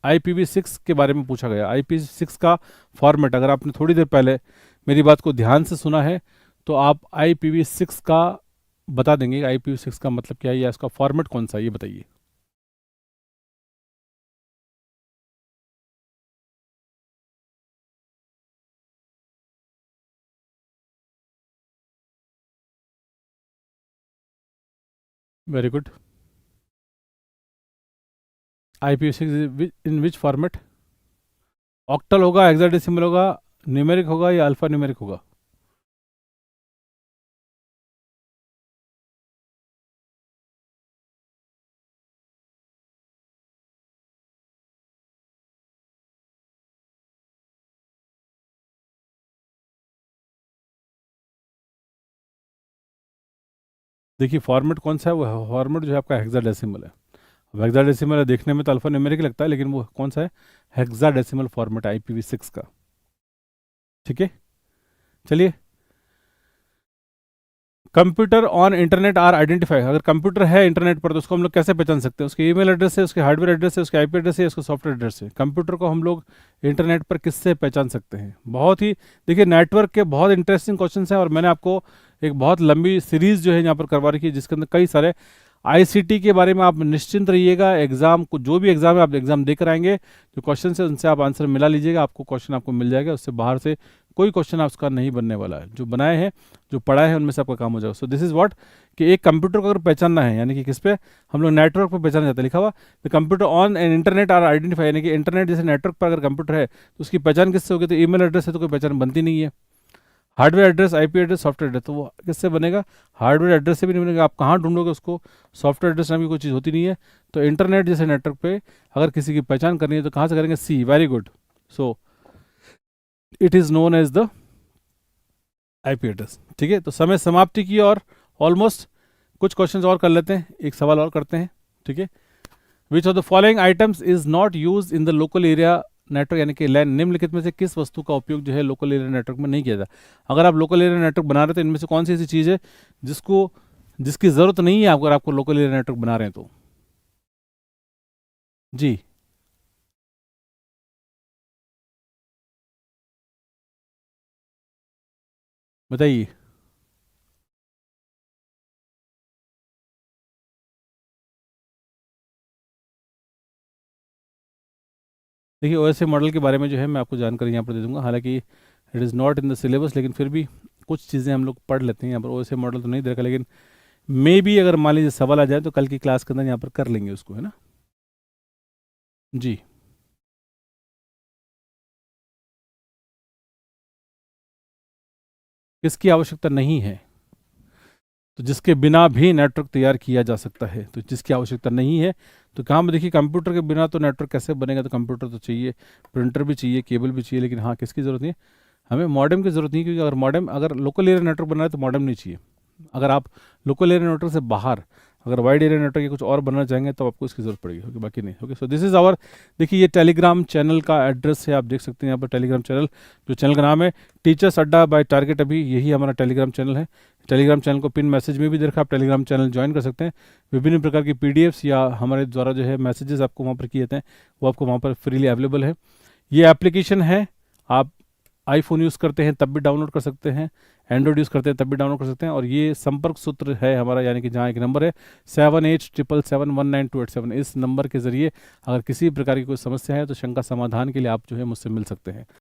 Speaker 1: IPv6 के बारे में पूछा गया. IPv6 का फॉर्मेट, अगर आपने थोड़ी देर पहले मेरी बात को ध्यान से सुना है तो आप IPv6 का बता देंगे. IPv6 का मतलब क्या है या इसका फॉर्मेट कौन सा है, ये बताइए. Very good. IPv6 इन विच फॉर्मेट? ऑक्टल होगा, हेक्साडेसिमल होगा, न्यूमेरिक होगा या अल्फा न्यूमेरिक होगा? देखिए फॉर्मेट कौन सा है, वो फॉर्मेट जो है आपका हेक्साडेसिमल है. अब हेक्साडेसिमल देखने में तो अल्फा न्यूमेरिक लगता है, लेकिन वो कौन सा है? हेक्साडेसिमल फॉर्मेट IPv6 का. ठीक है, चलिए. Computer on internet are identify. अगर कंप्यूटर है इंटरनेट पर तो उसको हम लोग कैसे पहचान सकते हैं? उसके ईमेल एड्रेस है, उसके हार्डवेयर एड्रेस है, उसके आईपी एड्रेस है, उसके सॉफ्टवेयर एड्रेस है. कंप्यूटर को हम लोग इंटरनेट पर किससे पहचान सकते हैं? बहुत ही, देखिए नेटवर्क के बहुत इंटरेस्टिंग क्वेश्चंस हैं और मैंने आपको एक बहुत लंबी सीरीज जो है यहाँ पर करवा रखी है, जिसके अंदर कई सारे आईसीटी के बारे में आप निश्चिंत रहिएगा, एग्जाम को जो भी एग्जाम है आप एग्जाम देकर आएंगे, जो क्वेश्चन है उनसे आप आंसर मिला लीजिएगा, आपको क्वेश्चन आपको मिल जाएगा, उससे बाहर से कोई क्वेश्चन आपका नहीं बनने वाला है। जो बनाए हैं जो पढ़ाए हैं उनमें से आपका काम हो जाएगा। सो दिस इज व्हाट कि एक कंप्यूटर को अगर पहचानना है, यानी कि किस पे हम लोग नेटवर्क पर पहचाना जाता है, लिखा हुआ the computer on and internet are identify, यानी कि इंटरनेट जैसे नेटवर्क पर अगर कंप्यूटर है तो उसकी पहचान किससे होगी? तो ईमेल एड्रेस है तो कोई पहचान बनती नहीं है। Hardware address, IP address, software address, तो वो किससे बनेगा? हार्डवेयर एड्रेस से भी नहीं बनेगा। आप कहाँ ढूंढोगे उसको? सॉफ्टवेयर एड्रेस नाम की कोई चीज़ होती नहीं है। तो इंटरनेट जैसे नेटवर्क पे अगर किसी की पहचान करनी है तो कहाँ से करेंगे? C, very good. So it is known as the IP address. ठीक है, तो समय समाप्ति की और ऑलमोस्ट कुछ क्वेश्चंस और कर लेते हैं, एक सवाल और करते हैं। ठीक है, which of the following items is not use in the local area network, यानी कि लैन, निम्नलिखित में से किस वस्तु का उपयोग जो है लोकल एरिया नेटवर्क में नहीं किया जाता? अगर आप लोकल एरिया नेटवर्क बना रहे हैं तो इनमें से कौन सी ऐसी चीज़ है जिसकी ज़रूरत नहीं है अगर आपको लोकल एरिया नेटवर्क बना रहे हैं तो? जी, बताइए। देखिए, ओएसए मॉडल के बारे में जो है मैं आपको जानकारी यहाँ पर दे दूंगा, हालांकि it is not in the syllabus, लेकिन फिर भी कुछ चीज़ें हम लोग पढ़ लेते हैं यहाँ पर। ओएसए मॉडल तो नहीं देखा, लेकिन मे भी अगर मान लीजिए सवाल आ जाए तो कल की क्लास के अंदर यहाँ पर कर लेंगे उसको, है ना। जी, किसकी आवश्यकता नहीं है? तो जिसके बिना भी नेटवर्क तैयार किया जा सकता है, तो जिसकी आवश्यकता नहीं है तो कहाँ में देखिए, कंप्यूटर के बिना तो नेटवर्क कैसे बनेगा? तो कंप्यूटर तो चाहिए, प्रिंटर भी चाहिए, केबल भी चाहिए, लेकिन हाँ किसकी ज़रूरत नहीं है? हमें मॉडेम की ज़रूरत नहीं है, क्योंकि अगर मॉडेम, अगर लोकल एरिया नेटवर्क बना है तो मॉडेम नहीं चाहिए। अगर आप लोकल एरिया नेटवर्क से बाहर अगर वाइड एरिया नेटवर्क या कुछ और बनना चाहेंगे तो आपको इसकी ज़रूरत पड़ेगी, ओके, बाकी नहीं। Okay, so this is our, देखिए ये टेलीग्राम चैनल का एड्रेस है, आप देख सकते हैं यहाँ पर टेलीग्राम चैनल, जो चैनल का नाम है टीचर्स अड्डा बाय टारगेट, अभी यही हमारा टेलीग्राम चैनल है। टेलीग्राम चैनल को पिन मैसेज में भी दे रखा है, आप टेलीग्राम चैनल ज्वाइन कर सकते हैं। विभिन्न प्रकार की पीडीएफ्स या हमारे द्वारा जो है मैसेजेस आपको वहाँ पर किए जाते हैं, वो आपको वहाँ पर फ्रीली अवेलेबल है। ये एप्लीकेशन है, आप आईफोन यूज़ करते हैं तब भी डाउनलोड कर सकते हैं, एंड्रॉइड यूज़ करते हैं तब भी डाउनलोड कर सकते हैं। और ये संपर्क सूत्र है हमारा, यानी कि जहाँ एक नंबर है 7877719287, इस नंबर के ज़रिए अगर किसी प्रकार की कोई समस्या है तो शंका समाधान के लिए आप जो है मुझसे मिल सकते हैं।